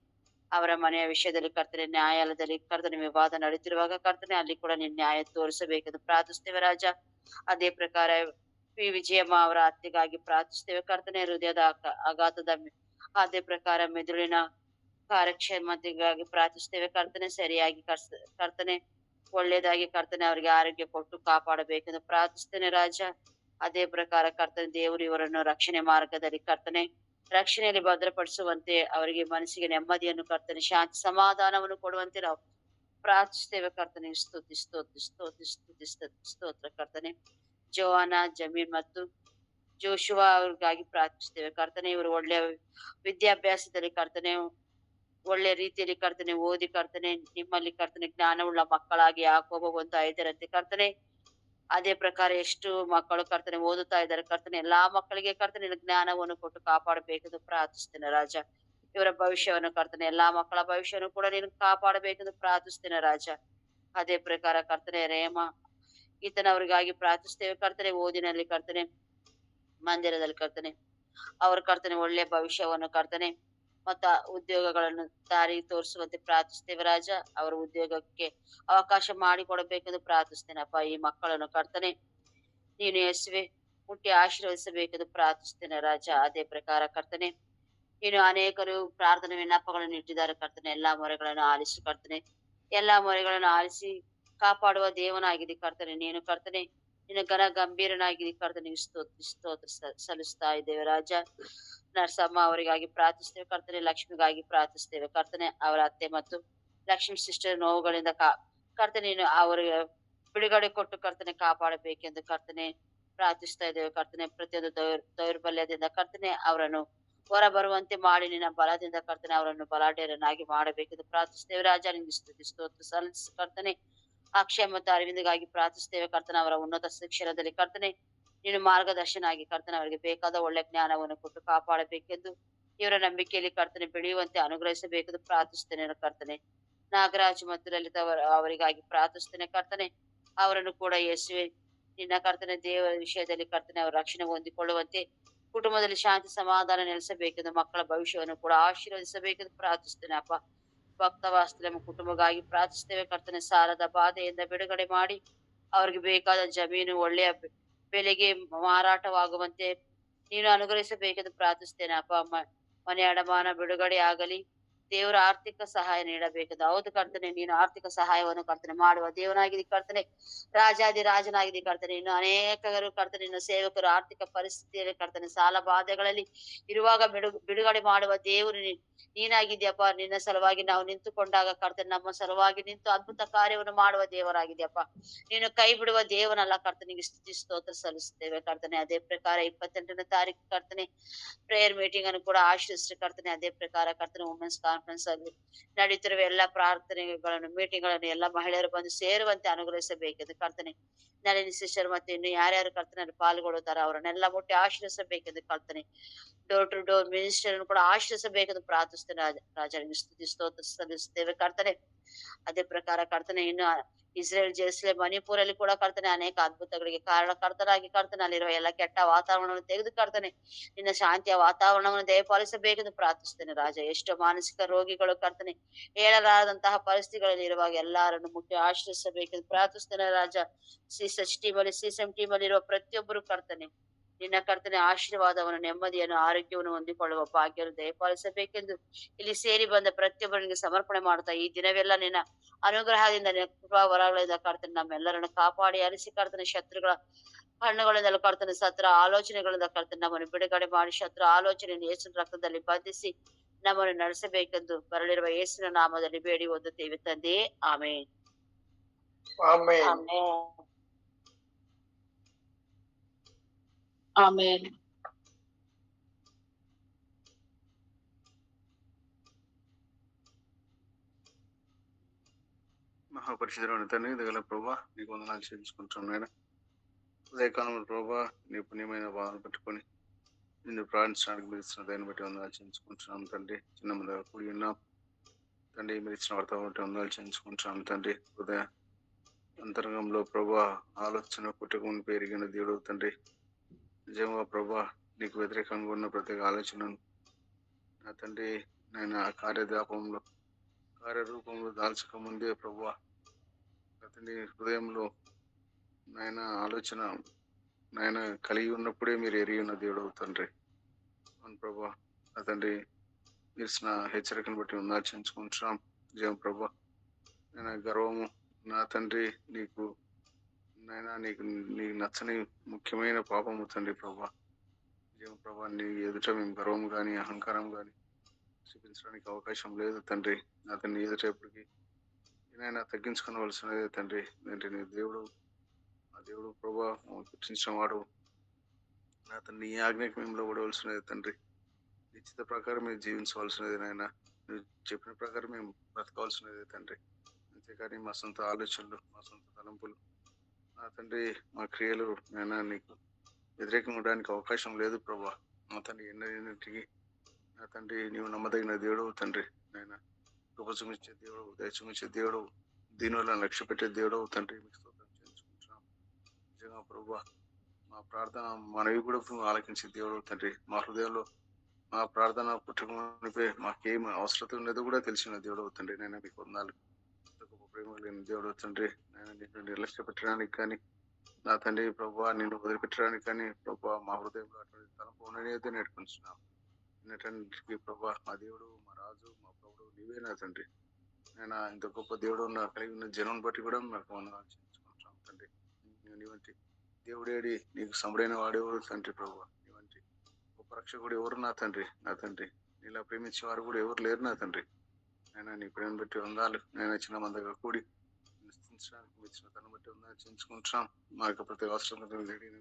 ಅವರ ಮನೆಯ ವಿಷಯದಲ್ಲಿ ಕರ್ತನೆ ನ್ಯಾಯಾಲಯದಲ್ಲಿ ಕರ್ತನೆ ವಿವಾದ ನಡೀತಿರುವಾಗ ಕರ್ತನೆ ಅಲ್ಲಿ ಕೂಡ ನೀನು ನ್ಯಾಯ ತೋರಿಸಬೇಕೆಂದು ಪ್ರಾರ್ಥಿಸ್ತೇವೆ ರಾಜ. ಅದೇ ಪ್ರಕಾರ ವಿಜಯಮ್ಮ ಅವರ ಅತ್ತೆಗಾಗಿ ಪ್ರಾರ್ಥಿಸ್ತೇವೆ ಕರ್ತನೆ. ಹೃದಯದ ಆಘಾತದ ಅದೇ ಪ್ರಕಾರ ಮೆದುಳಿನ ಕಾರ್ಯಕ್ಷಮತೆಗಾಗಿ ಪ್ರಾರ್ಥಿಸ್ತೇವೆ ಕರ್ತನೆ. ಸರಿಯಾಗಿ ಕರ್ತನೆ ಒಳ್ಳೇದಾಗಿ ಕರ್ತನೆ ಅವರಿಗೆ ಆರೋಗ್ಯ ಕೊಟ್ಟು ಕಾಪಾಡಬೇಕೆಂದು ಪ್ರಾರ್ಥಿಸ್ತೇನೆ ರಾಜ. ಅದೇ ಪ್ರಕಾರ ಕರ್ತನೆ ದೇವರು ಇವರನ್ನು ರಕ್ಷಣೆ ಮಾರ್ಗದಲ್ಲಿ ಕರ್ತನೆ ರಕ್ಷಣೆಯಲ್ಲಿ ಭದ್ರಪಡಿಸುವಂತೆ ಅವರಿಗೆ ಮನಸ್ಸಿಗೆ ನೆಮ್ಮದಿಯನ್ನು ಕರ್ತನೆ ಶಾಂತಿ ಸಮಾಧಾನವನ್ನು ಕೊಡುವಂತೆ ನಾವು ಪ್ರಾರ್ಥಿಸ್ತೇವೆ ಕರ್ತನೆ. ಸ್ತುತಿ ಸ್ತೋತಿ ಸ್ತೋತಿ ಸ್ತುತಿ ಸ್ತೋತ್ರ ಕರ್ತನೆ. ಜೋವಾನ ಜಮೀನ್ ಮತ್ತು ಜೋಶುವ ಅವ್ರಿಗಾಗಿ ಪ್ರಾರ್ಥಿಸ್ತೇವೆ ಕರ್ತನೆ. ಇವರು ಒಳ್ಳೆಯ ವಿದ್ಯಾಭ್ಯಾಸದಲ್ಲಿ ಕರ್ತನೆ ಒಳ್ಳೆ ರೀತಿಯಲ್ಲಿ ಕರ್ತನೆ ಓದಿ ಕರ್ತನೆ ನಿಮ್ಮಲ್ಲಿ ಕರ್ತನೆ ಜ್ಞಾನವುಳ್ಳ ಮಕ್ಕಳಾಗಿ ಯಾಕೋಬ 1:5 ಕರ್ತನೆ. ಅದೇ ಪ್ರಕಾರ ಎಷ್ಟು ಮಕ್ಕಳು ಕರ್ತನೆ ಓದುತ್ತಾ ಇದ್ದಾರೆ ಕರ್ತನೆ ಎಲ್ಲಾ ಮಕ್ಕಳಿಗೆ ಕರ್ತನೆ ಜ್ಞಾನವನ್ನು ಕೊಟ್ಟು ಕಾಪಾಡಬೇಕೆಂದು ಪ್ರಾರ್ಥಿಸ್ತೇನೆ ರಾಜ. ಇವರ ಭವಿಷ್ಯವನ್ನು ಕರ್ತನೆ ಎಲ್ಲಾ ಮಕ್ಕಳ ಭವಿಷ್ಯವನ್ನು ಕೂಡ ನೀನು ಕಾಪಾಡಬೇಕೆಂದು ಪ್ರಾರ್ಥಿಸ್ತೇನೆ ರಾಜ. ಅದೇ ಪ್ರಕಾರ ಕರ್ತನೆ ರೇಮ ಈತನವರಿಗಾಗಿ ಪ್ರಾರ್ಥಿಸ್ತೇವೆ ಕರ್ತನೆ. ಓದಿನಲ್ಲಿ ಕರ್ತನೆ ಮಂದಿರದಲ್ಲಿ ಕರ್ತನೆ ಅವ್ರ ಕರ್ತನೆ ಒಳ್ಳೆಯ ಭವಿಷ್ಯವನ್ನು ಕರ್ತನೆ ಮತ್ತ ಉದ್ಯೋಗಗಳನ್ನು ದಾರಿ ತೋರಿಸುವಂತೆ ಪ್ರಾರ್ಥಿಸ್ತೇವೆ ರಾಜ. ಅವರ ಉದ್ಯೋಗಕ್ಕೆ ಅವಕಾಶ ಮಾಡಿಕೊಡಬೇಕೆಂದು ಪ್ರಾರ್ಥಿಸ್ತೇನಪ್ಪ. ಈ ಮಕ್ಕಳನ್ನು ಕರ್ತನೆ ನೀನು ಯೇಸುವೆ ಮುಟ್ಟಿ ಆಶೀರ್ವದಿಸಬೇಕೆಂದು ಪ್ರಾರ್ಥಿಸ್ತೇನೆ ರಾಜ. ಅದೇ ಪ್ರಕಾರ ಕರ್ತನೆ ನೀನು ಅನೇಕರು ಪ್ರಾರ್ಥನೆ ವಿನ್ನಪಗಳನ್ನು ಇಟ್ಟಿದ್ದಾರೆ ಕರ್ತನೆ. ಎಲ್ಲಾ ಮೊರೆಗಳನ್ನು ಆಲಿಸಿ ಕರ್ತನೆ ಎಲ್ಲಾ ಮೊರೆಗಳನ್ನು ಆಲಿಸಿ ಕಾಪಾಡುವ ದೇವನಾಗಿದೆ ಕರ್ತನೆ. ನೀನು ಕರ್ತನೆ ನಿನ್ನ ಘನ ಗಂಭೀರನಾಗಿದೆ ಕರ್ತನೆ. ಸ್ತೋತ್ರ ಸಲ್ಲಿಸ್ತಾ ಇದ್ದೇವೆ ರಾಜ. ನರ್ಸಮ್ಮ ಅವರಿಗಾಗಿ ಪ್ರಾರ್ಥಿಸ್ತೇವೆ ಕರ್ತನೆ. ಲಕ್ಷ್ಮಿಗಾಗಿ ಪ್ರಾರ್ಥಿಸ್ತೇವೆ ಕರ್ತನೆ. ಅವರ ಅತ್ತೆ ಮತ್ತು ಲಕ್ಷ್ಮಿ ಸಿಸ್ಟರ್ ನೋವುಗಳಿಂದ ಕರ್ತನೆ ನೀನು ಅವರಿಗೆ ಬಿಡುಗಡೆ ಕೊಟ್ಟು ಕರ್ತನೆ ಕಾಪಾಡಬೇಕೆಂದು ಕರ್ತನೆ ಪ್ರಾರ್ಥಿಸ್ತಾ ಇದ್ದೇವೆ ಕರ್ತನೆ. ಪ್ರತಿಯೊಂದು ದೌರ್ಬಲ್ಯದಿಂದ ಕರ್ತನೆ ಅವರನ್ನು ಹೊರ ಬರುವಂತೆ ಮಾಡಿ ನಿನ್ನ ಬಲದಿಂದ ಕರ್ತನೆ ಅವರನ್ನು ಬಲಾಢ್ಯರನ್ನಾಗಿ ಮಾಡಬೇಕೆಂದು ಪ್ರಾರ್ಥಿಸ್ತೇವೆ ರಾಜ. ನಿಮ್ಗೆ ಸ್ತುತಿ ಸ್ತೋತ್ರ ಸಲ್ಲಿಸಿ ಕರ್ತನೆ. ಅಕ್ಷಯ ಮತ್ತು ಅರವಿಂದಗಾಗಿ ಪ್ರಾರ್ಥಿಸ್ತೇವೆ ಕರ್ತನೆ. ಅವರ ಉನ್ನತ ಶಿಕ್ಷಣದಲ್ಲಿ ಕರ್ತನೆ ನೀನು ಮಾರ್ಗದರ್ಶನ ಆಗಿ ಕರ್ತನೆ ಅವರಿಗೆ ಬೇಕಾದ ಒಳ್ಳೆ ಜ್ಞಾನವನ್ನು ಕೊಟ್ಟು ಕಾಪಾಡಬೇಕೆಂದು ಇವರ ನಂಬಿಕೆಯಲ್ಲಿ ಕರ್ತನೆ ಬೆಳೆಯುವಂತೆ ಅನುಗ್ರಹಿಸಬೇಕೆಂದು ಪ್ರಾರ್ಥಿಸ್ತೇನೆ ಕರ್ತನೆ. ನಾಗರಾಜ್ ಮತ್ತು ಲಲಿತ ಅವರಿಗಾಗಿ ಪ್ರಾರ್ಥಿಸ್ತೇನೆ ಕರ್ತನೆ. ಅವರನ್ನು ಕೂಡ ಯೇಸುವೆ ನಿನ್ನ ಕರ್ತನೆ ದೇವರ ವಿಷಯದಲ್ಲಿ ಕರ್ತನೆ ಅವರು ರಕ್ಷಣೆ ಹೊಂದಿಕೊಳ್ಳುವಂತೆ ಕುಟುಂಬದಲ್ಲಿ ಶಾಂತಿ ಸಮಾಧಾನ ನೆಲೆಸಬೇಕೆಂದು ಮಕ್ಕಳ ಭವಿಷ್ಯವನ್ನು ಕೂಡ ಆಶೀರ್ವದಿಸಬೇಕೆಂದು ಪ್ರಾರ್ಥಿಸ್ತೇನೆ ಅಪ್ಪ. ಭಕ್ತ ವಾಸ್ತವ ಕುಟುಂಬಗಾಗಿ ಪ್ರಾರ್ಥಿಸ್ತೇವೆ ಕರ್ತನೆ. ಸಾಲದ ಬಾಧೆಯಿಂದ ಬಿಡುಗಡೆ ಮಾಡಿ ಅವ್ರಿಗೆ ಬೇಕಾದ ಜಮೀನು ಒಳ್ಳೆಯ ಬೆಲೆಗೆ ಮಾರಾಟವಾಗುವಂತೆ ನೀನು ಅನುಗ್ರಹಿಸಬೇಕೆಂದು ಪ್ರಾರ್ಥಿಸ್ತೇನೆ ಅಪ್ಪ. ಮನೆ ಅಡಮಾನ ಬಿಡುಗಡೆ ಆಗಲಿ, ದೇವರ ಆರ್ಥಿಕ ಸಹಾಯ ನೀಡಬೇಕೆಂದು. ಹೌದು ಕರ್ತನೆ ನೀನು ಆರ್ಥಿಕ ಸಹಾಯವನ್ನು ಕರ್ತನೆ ಮಾಡುವ ದೇವನಾಗಿದೆ ಕರ್ತನೆ. ರಾಜಾದಿ ರಾಜನಾಗಿದೆ ಕರ್ತನೆ. ಇನ್ನು ಅನೇಕರು ಕರ್ತನೆ ನಿನ್ನ ಸೇವಕರು ಆರ್ಥಿಕ ಪರಿಸ್ಥಿತಿಯಲ್ಲಿ ಕರ್ತನೆ ಸಾಲ ಬಾಧೆಗಳಲ್ಲಿ ಇರುವಾಗ ಬಿಡುಗಡೆ ಮಾಡುವ ದೇವರು ನೀನಾಗಿದ್ಯಪ್ಪ. ನಿನ್ನ ಸಲುವಾಗಿ ನಾವು ನಿಂತುಕೊಂಡಾಗ ಕರ್ತನೆ ನಮ್ಮ ಸಲುವಾಗಿ ನಿಂತು ಅದ್ಭುತ ಕಾರ್ಯವನ್ನು ಮಾಡುವ ದೇವರಾಗಿದ್ಯಪ್ಪ. ನೀನು ಕೈ ಬಿಡುವ ದೇವನಲ್ಲ ಕರ್ತನಿಗೆ ಸ್ತುತಿ ಸ್ತೋತ್ರ ಸಲ್ಲಿಸುತ್ತೇವೆ ಕರ್ತನೆ. ಅದೇ ಪ್ರಕಾರ 28ನೇ ತಾರೀಕು ಕರ್ತನೆ ಪ್ರೇಯರ್ ಮೀಟಿಂಗ್ ಅನ್ನು ಕೂಡ ಆಶ್ರಯಿಸಿ ಕರ್ತನೆ. ಅದೇ ಪ್ರಕಾರ ಕರ್ತನೆ ವುಮೆನ್ಸ್ ಕಾನ್ಫರೆನ್ಸ್ ಅಲ್ಲಿ ನಡೀತಿರುವ ಎಲ್ಲಾ ಪ್ರಾರ್ಥನೆಗಳನ್ನು ಮೀಟಿಂಗ್ ಗಳನ್ನು ಎಲ್ಲಾ ಮಹಿಳೆಯರು ಬಂದು ಸೇರುವಂತೆ ಅನುಗ್ರಹಿಸಬೇಕೆಂದು ಕರ್ತನೆ. ನಳಿನಿ ಸಿಸ್ಟರ್ ಮತ್ತೆ ಇನ್ನು ಯಾರ್ಯಾರು ಕರ್ತನಲ್ಲಿ ಪಾಲ್ಗೊಳ್ಳುತ್ತಾರ ಅವರನ್ನೆಲ್ಲ ಮುಟ್ಟಿ ಆಶ್ರಯಿಸಬೇಕೆಂದು ಕರ್ತನೆ. ಡೋರ್ ಟು ಡೋರ್ ಮಿನಿಸ್ಟರ್ ಕೂಡ ಆಶ್ರಯಿಸಬೇಕೆಂದು ಪ್ರಾರ್ಥಿಸ್ತೇನೆ ರಾಜನಿಗೆ ಸ್ತುತಿ ಸ್ತೋತ್ರ ಸಲ್ಲಿಸುತ್ತೇವೆ ಕರ್ತನೆ. ಅದೇ ಪ್ರಕಾರ ಕರ್ತನೆ ಇನ್ನು ಇಸ್ರೇಲ್ ಜೆರುಸಲೇಮ್ ಮಣಿಪುರಲ್ಲಿ ಕೂಡ ಕರ್ತನೆ ಅನೇಕ ಅದ್ಭುತಗಳಿಗೆ ಕಾರಣಕರ್ತನಾಗಿ ಕರ್ತನೆ ಅಲ್ಲಿರುವ ಎಲ್ಲ ಕೆಟ್ಟ ವಾತಾವರಣವನ್ನು ತೆಗೆದು ಕರ್ತನೆ ನಿನ್ನ ಶಾಂತಿಯ ವಾತಾವರಣವನ್ನು ದಯಪಾಲಿಸಬೇಕೆಂದು ಪ್ರಾರ್ಥಿಸ್ತೇನೆ ರಾಜ. ಎಷ್ಟೋ ಮಾನಸಿಕ ರೋಗಿಗಳು ಕರ್ತನೆ ಹೇಳಲಾರದಂತಹ ಪರಿಸ್ಥಿತಿಗಳಲ್ಲಿ ಇರುವಾಗ ಎಲ್ಲರನ್ನು ಮುಟ್ಟಿ ಆಶ್ರಯಿಸಬೇಕೆಂದು ಪ್ರಾರ್ಥಿಸ್ತೇನೆ ರಾಜ. ಸಿಸಚ್ ಟೀಮ್ ಅಲ್ಲಿ ಸಿಸಂ ಟೀಮ್ ಅಲ್ಲಿ ಇರುವ ಪ್ರತಿಯೊಬ್ಬರು ಕರ್ತನೆ ನಿನ್ನ ಕರ್ತನೆ ಆಶೀರ್ವಾದವನ್ನು ನೆಮ್ಮದಿಯನ್ನು ಆರೋಗ್ಯವನ್ನು ಹೊಂದಿಕೊಳ್ಳುವ ಭಾಗ್ಯವನ್ನು ದಯಪಾಲಿಸಬೇಕೆಂದು ಇಲ್ಲಿ ಸೇರಿ ಬಂದ ಪ್ರತಿಯೊಬ್ಬರಿಗೆ ಸಮರ್ಪಣೆ ಮಾಡ್ತಾ ಈ ದಿನವೆಲ್ಲ ನಿನ್ನ ಅನುಗ್ರಹದಿಂದ ನಿನ್ನ ಕೃಪಾ ವರಗಳಿಂದ ಕರ್ತನೆ ನಮ್ಮೆಲ್ಲರನ್ನು ಕಾಪಾಡಿ ಅರಿಸಿ ಕರ್ತನೆ ಶತ್ರುಗಳ ಕಣ್ಣುಗಳಿಂದಲೂ ಕರ್ತನೆ ಸತ್ರ ಆಲೋಚನೆಗಳಿಂದ ಕರ್ತನೆ ನಮ್ಮನ್ನು ಬಿಡುಗಡೆ ಮಾಡಿ ಶತ್ರು ಆಲೋಚನೆಯನ್ನು ಯೇಸುವಿನ ರಕ್ತದಲ್ಲಿ ಬಂಧಿಸಿ ನಮ್ಮನ್ನು ನಡೆಸಬೇಕೆಂದು ಬರಲಿರುವ ಯೇಸುವಿನ ನಾಮದಲ್ಲಿ ಬೇಡಿ ಓದುತ್ತೇವೆ ತಂದೆಯೇ, ಆಮೇನ್. ಆಮೇನ್. ಆಮೇನ್. మహాపరిశుద్ధుడైన తండ్రి, దగల ప్రభా నీకు వందనాలు చెల్లించుకుంటున్నాను నాయన. ఉదయకాలంలో ప్రభా నీ పుణ్యమైన భావన పెట్టుకొని నిన్ను ప్రార్థించడానికి మీరు ఇచ్చిన దాన్ని బట్టి వందనాలు చెల్లించుకుంటున్నాం తండ్రి. చిన్న మందిగా కూడి ఉన్నాం తండ్రి, మీరు ఇచ్చిన వార్త బట్టి వందనాలు చెల్లించుకుంటున్నాం తండ్రి. హృదయ అంతరంగంలో ప్రభా ఆలోచన పుట్టుకుని పెరిగిన దేవుడు తండ్రి. నిజంగా ప్రభా నీకు వ్యతిరేకంగా ఉన్న ప్రతి ఆలోచనను నా తండ్రి నేను ఆ కార్యరూపంలో దాల్చక ముందే ప్రభా అతని హృదయంలో నాయన ఆలోచన నాయన కలిగి ఉన్నప్పుడే మీరు ఎరిగి ఉన్న దేవుడు తండ్రి. అవును ప్రభా నా తండ్రి మీరు హెచ్చరికను బట్టి ఉందాల్చుకుంటున్నాం. నిజం ప్రభా నేను గర్వము నా తండ్రి నీకు నాయన నీకు నచ్చని ముఖ్యమైన పాపము తండ్రి ప్రభా. నిజం ప్రభా నీ ఎదుట మేము గర్వం కానీ అహంకారం కానీ చూపించడానికి అవకాశం లేదు తండ్రి. అతన్ని ఎదుటప్పటికి నేనైనా తగ్గించుకోవలసినదే తండ్రి. ఏంటి నీ దేవుడు ఆ దేవుడు ప్రభా పుట్టించిన వాడు అతన్ని నీ ఆజ్ఞకి మేము లోబడవలసినది తండ్రి. నిశ్చిత ప్రకారం మేము జీవించవలసినది నాయన. నువ్వు చెప్పిన ప్రకారం మేము బ్రతకవలసినది తండ్రి. అంతేకాని మా సొంత ఆలోచనలు మా సొంత తలంపులు నా తండ్రి మా క్రియలు నాయన నీకు వ్యతిరేకంగా ఉండడానికి అవకాశం లేదు ప్రభా. మా తండ్రి ఎన్నింటికి నా తండ్రి నీవు నమ్మదగిన దేవుడు తండ్రి. నాయన కృప చూపించే దేవుడు, దయ చూపించే దేవుడు, దీనివల్ల లక్ష్య పెట్టే దేవుడు తండ్రి. మీకు స్తోత్రం చేయించుకుంటున్నాం. నిజంగా ప్రభా మా ప్రార్థన మనవి కూడా ఆలకించే దేవుడు తండ్రి. మా హృదయంలో మా ప్రార్థన పుట్టుకునిపై మాకేం అవసరత ఉన్నదో కూడా తెలిసిన దేవుడు తండ్రి. నేను మీకు వందాలు గొప్ప ప్రేమ లేని దేవుడు తండ్రి. నేను నిన్ను నిర్లక్ష్య పెట్టడానికి కానీ నా తండ్రి ప్రభా నిన్ను వదిలిపెట్టడానికి కానీ ప్రభా మా హృదయంలో అటువంటి తలంపు ఉండనేది నేర్చుకుంటున్నాం. నిన్నటికి ప్రభా మా దేవుడు, మా రాజు, మా ప్రభుడు నీవే నా తండ్రి. నేను ఇంత గొప్ప దేవుడు నా కలిగి ఉన్న జనం బట్టి కూడా నాకు వందనాలు చెల్లించుకుంటాం తండ్రి. నీ వంటి దేవుడేడి నీకు సముడైన వాడేవాడు తండ్రి ప్రభా. నీ వంటి గొప్ప రక్షకుడు ఎవరు నా తండ్రి. నా తండ్రి నీలా ప్రేమించే వారు కూడా ఎవరు లేరు నా తండ్రి. నేను నీ ప్రేమ బట్టి వందాలు. నేను చిన్న మందగా కూడి స్థించడానికి ఇచ్చిన తను బట్టి వందాలు చెల్లించుకుంటున్నాం. మా యొక్క ప్రతి అవసరం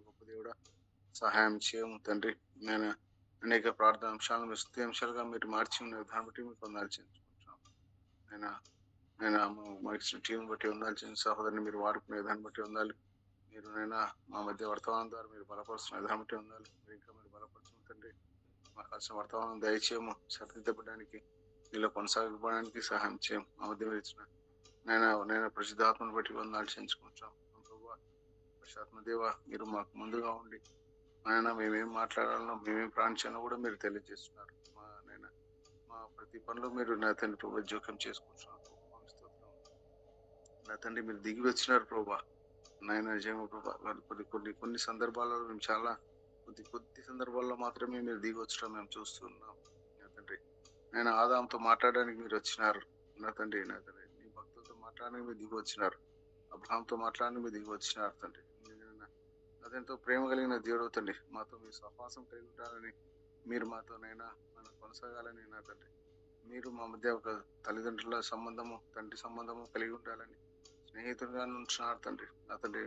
గొప్ప దేవుడా సహాయం చేయము తండ్రి. నేను అనేక ప్రార్థన అంశాలను మీరు స్థుతి అంశాలుగా మీరు మార్చి ఉన్న దాన్ని బట్టి మీకు వందాలు చెల్లించుకుంటున్నాం. నేను మాకు ఇచ్చిన టీం బట్టి వందాలు చెల్లించి సహోదరిని మీరు వాడుకునే దాన్ని బట్టి వందాలు. మీరు నైనా మా మధ్య వర్తమానం ద్వారా మీరు బలపరుస్తున్న దాన్ని బట్టి వందాలు. మీరు ఇంకా మీరు బలపరుచున్న తండ్రి. మాకు కాల్సిన వర్తమానం దయచేయము, సరిదిద్దపడడానికి మీలో కొనసాగడానికి సహాయం చేయము. మా మధ్య మీరు ఇచ్చిన నేను పరిశుద్ధాత్మను బట్టి వందాలు చెల్లించుకుంటాం. పరిశుద్ధాత్మ దేవ మీరు మాకు ముందుగా ఉండి నాయన మేమేం మాట్లాడాలనో మేమేం ప్రాణించాలో కూడా మీరు తెలియజేస్తున్నారు. మా ప్రతి పనిలో మీరు నా తండ్రి ప్రభా జోక్యం చేసుకుంటున్నారు. నా తండ్రి మీరు దిగి వచ్చినారు ప్రభా. నాయన నిజంగా ప్రభా కొన్ని సందర్భాల్లో మేము చాలా కొద్ది సందర్భాల్లో మాత్రమే మీరు దిగి వచ్చడం మేము చూస్తున్నాం. నా తండ్రి నేను ఆదాంతో మాట్లాడడానికి మీరు వచ్చినారు. నా తండ్రి నీ భక్తులతో మాట్లాడడానికి మీరు దిగి వచ్చినారు. అబ్రహాంతో మాట్లాడడానికి మీరు దిగి వచ్చినారు తండ్రి. అదెంతో ప్రేమ కలిగిన దేవుడు తండ్రి. మాతో మీ సహవాసం కలిగి ఉండాలని మీరు మాతోనైనా మనం కొనసాగాలని నా తండ్రి. మీరు మా మధ్య ఒక తల్లిదండ్రుల సంబంధము తండ్రి సంబంధము కలిగి ఉండాలని స్నేహితుడిగా ఉంటున్నారు తండ్రి. నా తండ్రి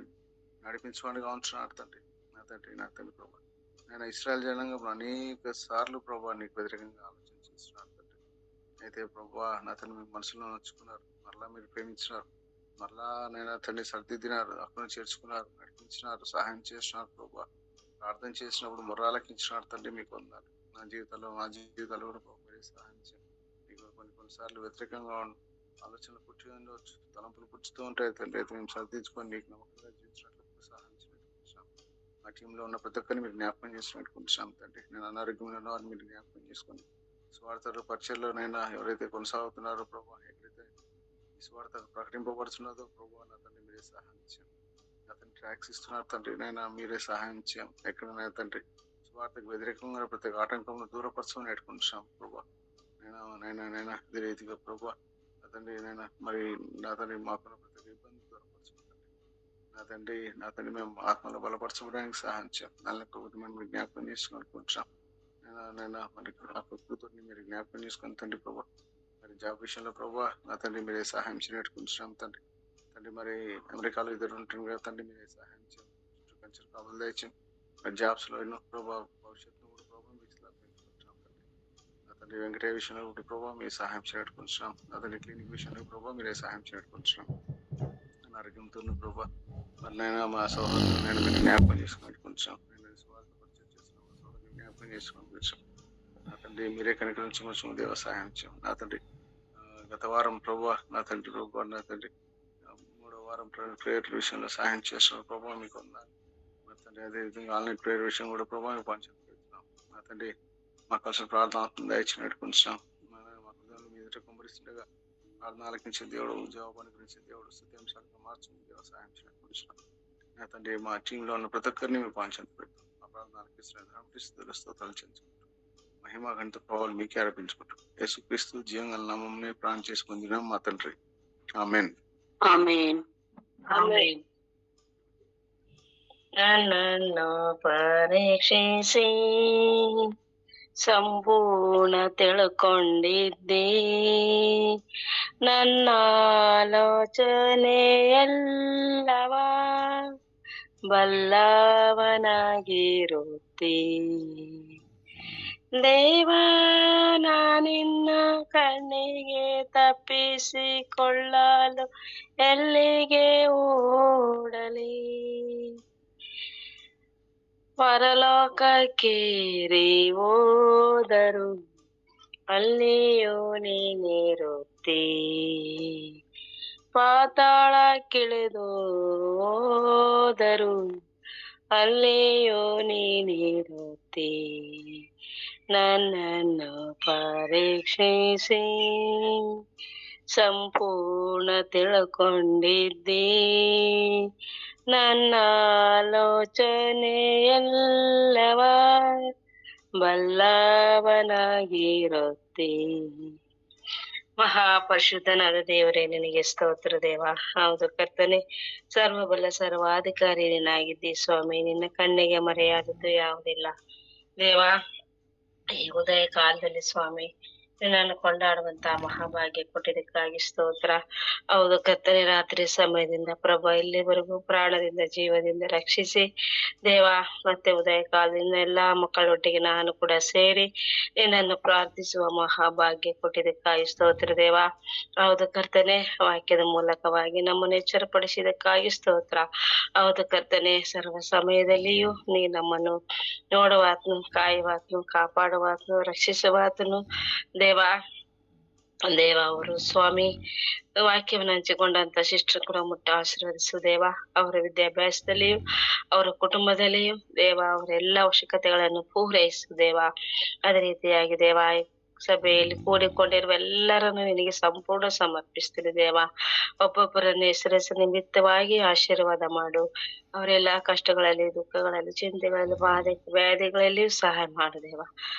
నడిపించడానికి ఉంటున్నారు తండ్రి. నా తండ్రి ప్రభా నేను ఇశ్రాయేల్ జనాంగం అనేక సార్లు ప్రభా నీకు వ్యతిరేకంగా ఆలోచన చేస్తున్నారు తండ్రి. అయితే ప్రభా నా తండ్రి మీ మనసులో నచ్చుకున్నారు. మరలా మీరు ప్రేమించినారు. మరలా నేను తండ్రి సర్దిద్దినారు, అక్కడ చేర్చుకున్నారు, నడిపించినారు, సహాయం చేసినారు ప్రభా. ప్రార్థన చేసినప్పుడు మొర్రాలకించినారు తండ్రి. మీకు వందనాలు. మా జీవితాల్లో కూడా మీరే సహాయం చేయండి. మీకు కొన్నిసార్లు వ్యతిరేకంగా ఆలోచనలు పుట్టి ఉండవచ్చు, తలంపులు పుచ్చుతూ ఉంటాయి తండ్రి. అయితే మేము సరిదిద్దుకొని నీకు నమ్మకంగా జీవించినట్లు సహాయం చేసుకుంటున్నాం. మా టీంలో ఉన్న ప్రతి ఒక్కరిని మీరు జ్ఞాపకం చేసుకుంటున్నాం తండ్రి. నేను అనారోగ్యంలో ఉన్న వారిని మీరు జ్ఞాపకం చేసుకొని స్వార్థ పరిచయలోనైనా ఎవరైతే కొనసాగుతున్నారో ప్రభావ, ఎక్కడైతే ఈ స్వార్థ ప్రకటింపబడుతున్నదో ప్రభావ, నా తండ్రి మీరే సహాయం చేయండి. నా తండ్రి ట్రాక్స్ ఇస్తున్నారు తండ్రి, నైనా మీరే సహాయం చేయం. ఎక్కడైనా తండ్రి స్వార్థకు వ్యతిరేకంగా ప్రతి ఆటంకంలో దూరపరచమని పెట్టుకుంటున్నాం ప్రభావ. నైనా ఇదే రీతిగా ప్రభావ నా తండ్రి, నైనా మరి నా తండ్రి మాకున్న ప్రతి ఇబ్బంది దూరపరచండి నా తండ్రి మేము ఆత్మలో బలపరచడానికి సహాయం చేయం. నల్ల కుటుంబాన్ని మీరు జ్ఞాపకం చేసుకుంటున్నాం. నైనా మరి కూతుర్ని మీరు జ్ఞాపకం చేసుకుని తండ్రి ప్రభావ, మరి జాబ్ విషయంలో ప్రభావ నా తండ్రి మీరే సహాయం చేయట్టుకుంటున్నాం తండ్రి. మరి అమెరికాలో ఇద్దరు ఉంటుంది కదా తండ్రి, మీరే సహాయం చేయండి. కంచెలు కావాలి దయచేయండి. మరి జాబ్స్లో ఎన్నో ప్రభావ భవిష్యత్తు కూడా ప్రభావం మీకు పెంచుకుంటున్నాం తండ్రి. నా తండ్రి వెంకటేశ్వర విషయంలో ఒకటి ప్రభావ మీరు సహాయం చేయట్టుకుంటున్నాం. నా తండ్రి క్లినిక్ విషయంలో ప్రభావ మీరే సహాయం చేయట్టుకుంటున్నాం. ఆరోగ్యంతో ప్రభావ మరి నైనా మా సహోదరులు నేను మీరు జ్ఞాపకం చేసుకుంటున్నాం. నేను స్వార్థ పరిచయం చేసిన మా సహోదరుని జ్ఞాపకం చేసుకుంటున్నాం. నా తండ్రి మీరే కనికరించవచ్చు దేవ సహాయం చేయం. నా తండ్రి గత వారం ప్రభావ నా తండ్రి ప్రభావ, నా తండ్రి 3వ వారం ప్రేయర్ విషయంలో సహాయం చేస్తున్న ప్రభావ మీకు ఉన్నాను. నా తండ్రి అదేవిధంగా ఆన్లైన్ ప్రేయర్ విషయం కూడా ప్రభావ మీకు పంచుతున్నాం. నా తండ్రి మాకు అసలు ప్రార్థన దయచి నడుపుకుంటున్నాం. మా హృదయంలో మీ ఎదుట కుమ్మరిస్తుండగా ప్రార్థన ఆలకించే దేవుడు, జవాబు గురించే దేవుడు, సత్యాంశాలుగా మార్చుకుని దేవ సహాయం చేయకుంటున్నాం. నా తండ్రి మా టీంలో ఉన్న ప్రతి ఒక్కరిని మేము పంచండి పెడతాం. మా ప్రార్థన ఆలకిస్తున్న స్తోత్రాలు చెందుకుంటాం. మహిమ గంట ప్రభావాలు మీకే ఆరోపించుకుంటూ యేసుక్రీస్తు జీవంగల నామమునే ప్రాణం చేసుకుంటున్నాం మా తండ్రి. ఆమేన్. ఆమేన్. ఆమేన్. ನನ್ನನ್ನು ಪರೀಕ್ಷಿಸಿ ಸಂಪೂರ್ಣ ತಿಳ್ಕೊಂಡಿದ್ದೆ, ನನ್ನ ಆಲೋಚನೆಯೆಲ್ಲವ ಬಲ್ಲವನಾಗಿರುತ್ತಿ. ದೇವಾ ನಿನ್ನ ಕಣ್ಣಿಗೆ ತಪ್ಪಿಸಿಕೊಳ್ಳಲು ಎಲ್ಲಿಗೆ ಓಡಲಿ? ಪರಲೋಕಕ್ಕೇರಿ ಹೋದರು ಅಲ್ಲಿಯೂ ನೀನಿರುತ್ತಿ, ಪಾತಾಳಕ್ಕಿಳಿದು ಹೋದರು ಅಲ್ಲಿಯೂ ನೀನಿರುತ್ತಿ. ನನ್ನನ್ನು ಪರೀಕ್ಷಿಸಿ ಸಂಪೂರ್ಣ ತಿಳ್ಕೊಂಡಿದ್ದಿ, ನನ್ನ ಆಲೋಚನೆಯೆಲ್ಲವ ಬಲ್ಲವನಾಗಿರುತ್ತಿ. ಮಹಾಪರಿಶುದ್ಧನಾದ ದೇವರೇ ನಿನಗೆ ಸ್ತೋತ್ರ ದೇವ. ಹೌದು ಕರ್ತನೆ, ಸರ್ವಬಲ ಸರ್ವಾಧಿಕಾರಿ ನೀನಾಗಿದ್ದಿ ಸ್ವಾಮಿ. ನಿನ್ನ ಕಣ್ಣಿಗೆ ಮರೆಯಾದದ್ದು ಯಾವುದಿಲ್ಲ ದೇವ. ಈ ಉದಯ ಕಾಲದಲ್ಲಿ ಸ್ವಾಮಿ ನಿನ್ನನ್ನು ಕೊಂಡಾಡುವಂತ ಮಹಾಭಾಗ್ಯ ಕೊಟ್ಟಿದ್ದಕ್ಕಾಗಿ ಸ್ತೋತ್ರ. ಹೌದು ಕರ್ತನೆ, ರಾತ್ರಿ ಸಮಯದಿಂದ ಪ್ರಭಾ ಇಲ್ಲಿವರೆಗೂ ಪ್ರಾಣದಿಂದ ಜೀವದಿಂದ ರಕ್ಷಿಸಿ ದೇವ, ಮತ್ತೆ ಉದಯ ಕಾಲದಿಂದ ಎಲ್ಲಾ ಮಕ್ಕಳೊಟ್ಟಿಗೆ ನಾನು ಕೂಡ ಸೇರಿ ನಿನ್ನನ್ನು ಪ್ರಾರ್ಥಿಸುವ ಮಹಾಭಾಗ್ಯ ಕೊಟ್ಟಿದ್ದಕ್ಕಾಗಿ ಸ್ತೋತ್ರ ದೇವ. ಹೌದು ಕರ್ತನೆ, ವಾಕ್ಯದ ಮೂಲಕವಾಗಿ ನಮ್ಮನ್ನು ಎಚ್ಚರಪಡಿಸಿದಕ್ಕಾಗಿ ಸ್ತೋತ್ರ. ಹೌದು ಕರ್ತನೆ, ಸರ್ವ ಸಮಯದಲ್ಲಿಯೂ ನೀ ನಮ್ಮನ್ನು ನೋಡುವಾತನು, ಕಾಯುವಾತನು, ಕಾಪಾಡುವಾತನು, ರಕ್ಷಿಸುವಾತನು ದೇವ. ಅವರು ಸ್ವಾಮಿ ವಾಕ್ಯವನ್ನು ಹಂಚಿಕೊಂಡಂತ ಶಿಷ್ಟರು ಕೂಡ ಮುಟ್ಟ ಆಶೀರ್ವದಿಸು ದೇವ. ಅವರ ವಿದ್ಯಾಭ್ಯಾಸದಲ್ಲಿಯೂ ಅವರ ಕುಟುಂಬದಲ್ಲಿಯೂ ದೇವ ಅವರೆಲ್ಲ ಅವಶ್ಯಕತೆಗಳನ್ನು ಪೂರೈಸು ದೇವ. ಅದೇ ರೀತಿಯಾಗಿ ದೇವ ಸಭೆಯಲ್ಲಿ ಕೂಡಿಕೊಂಡಿರುವ ಎಲ್ಲರನ್ನು ನಿನಗೆ ಸಂಪೂರ್ಣ ಸಮರ್ಪಿಸ್ತೀನಿ ದೇವ. ಒಬ್ಬೊಬ್ಬರನ್ನು ಹೆಸರೆಸ ನಿಮಿತ್ತವಾಗಿ ಆಶೀರ್ವಾದ ಮಾಡು. ಅವರೆಲ್ಲ ಕಷ್ಟಗಳಲ್ಲಿ, ದುಃಖಗಳಲ್ಲಿ, ಚಿಂತೆಗಳಲ್ಲಿ, ವ್ಯಾಧಿಗಳಲ್ಲಿಯೂ ಸಹಾಯ ಮಾಡು ದೇವ.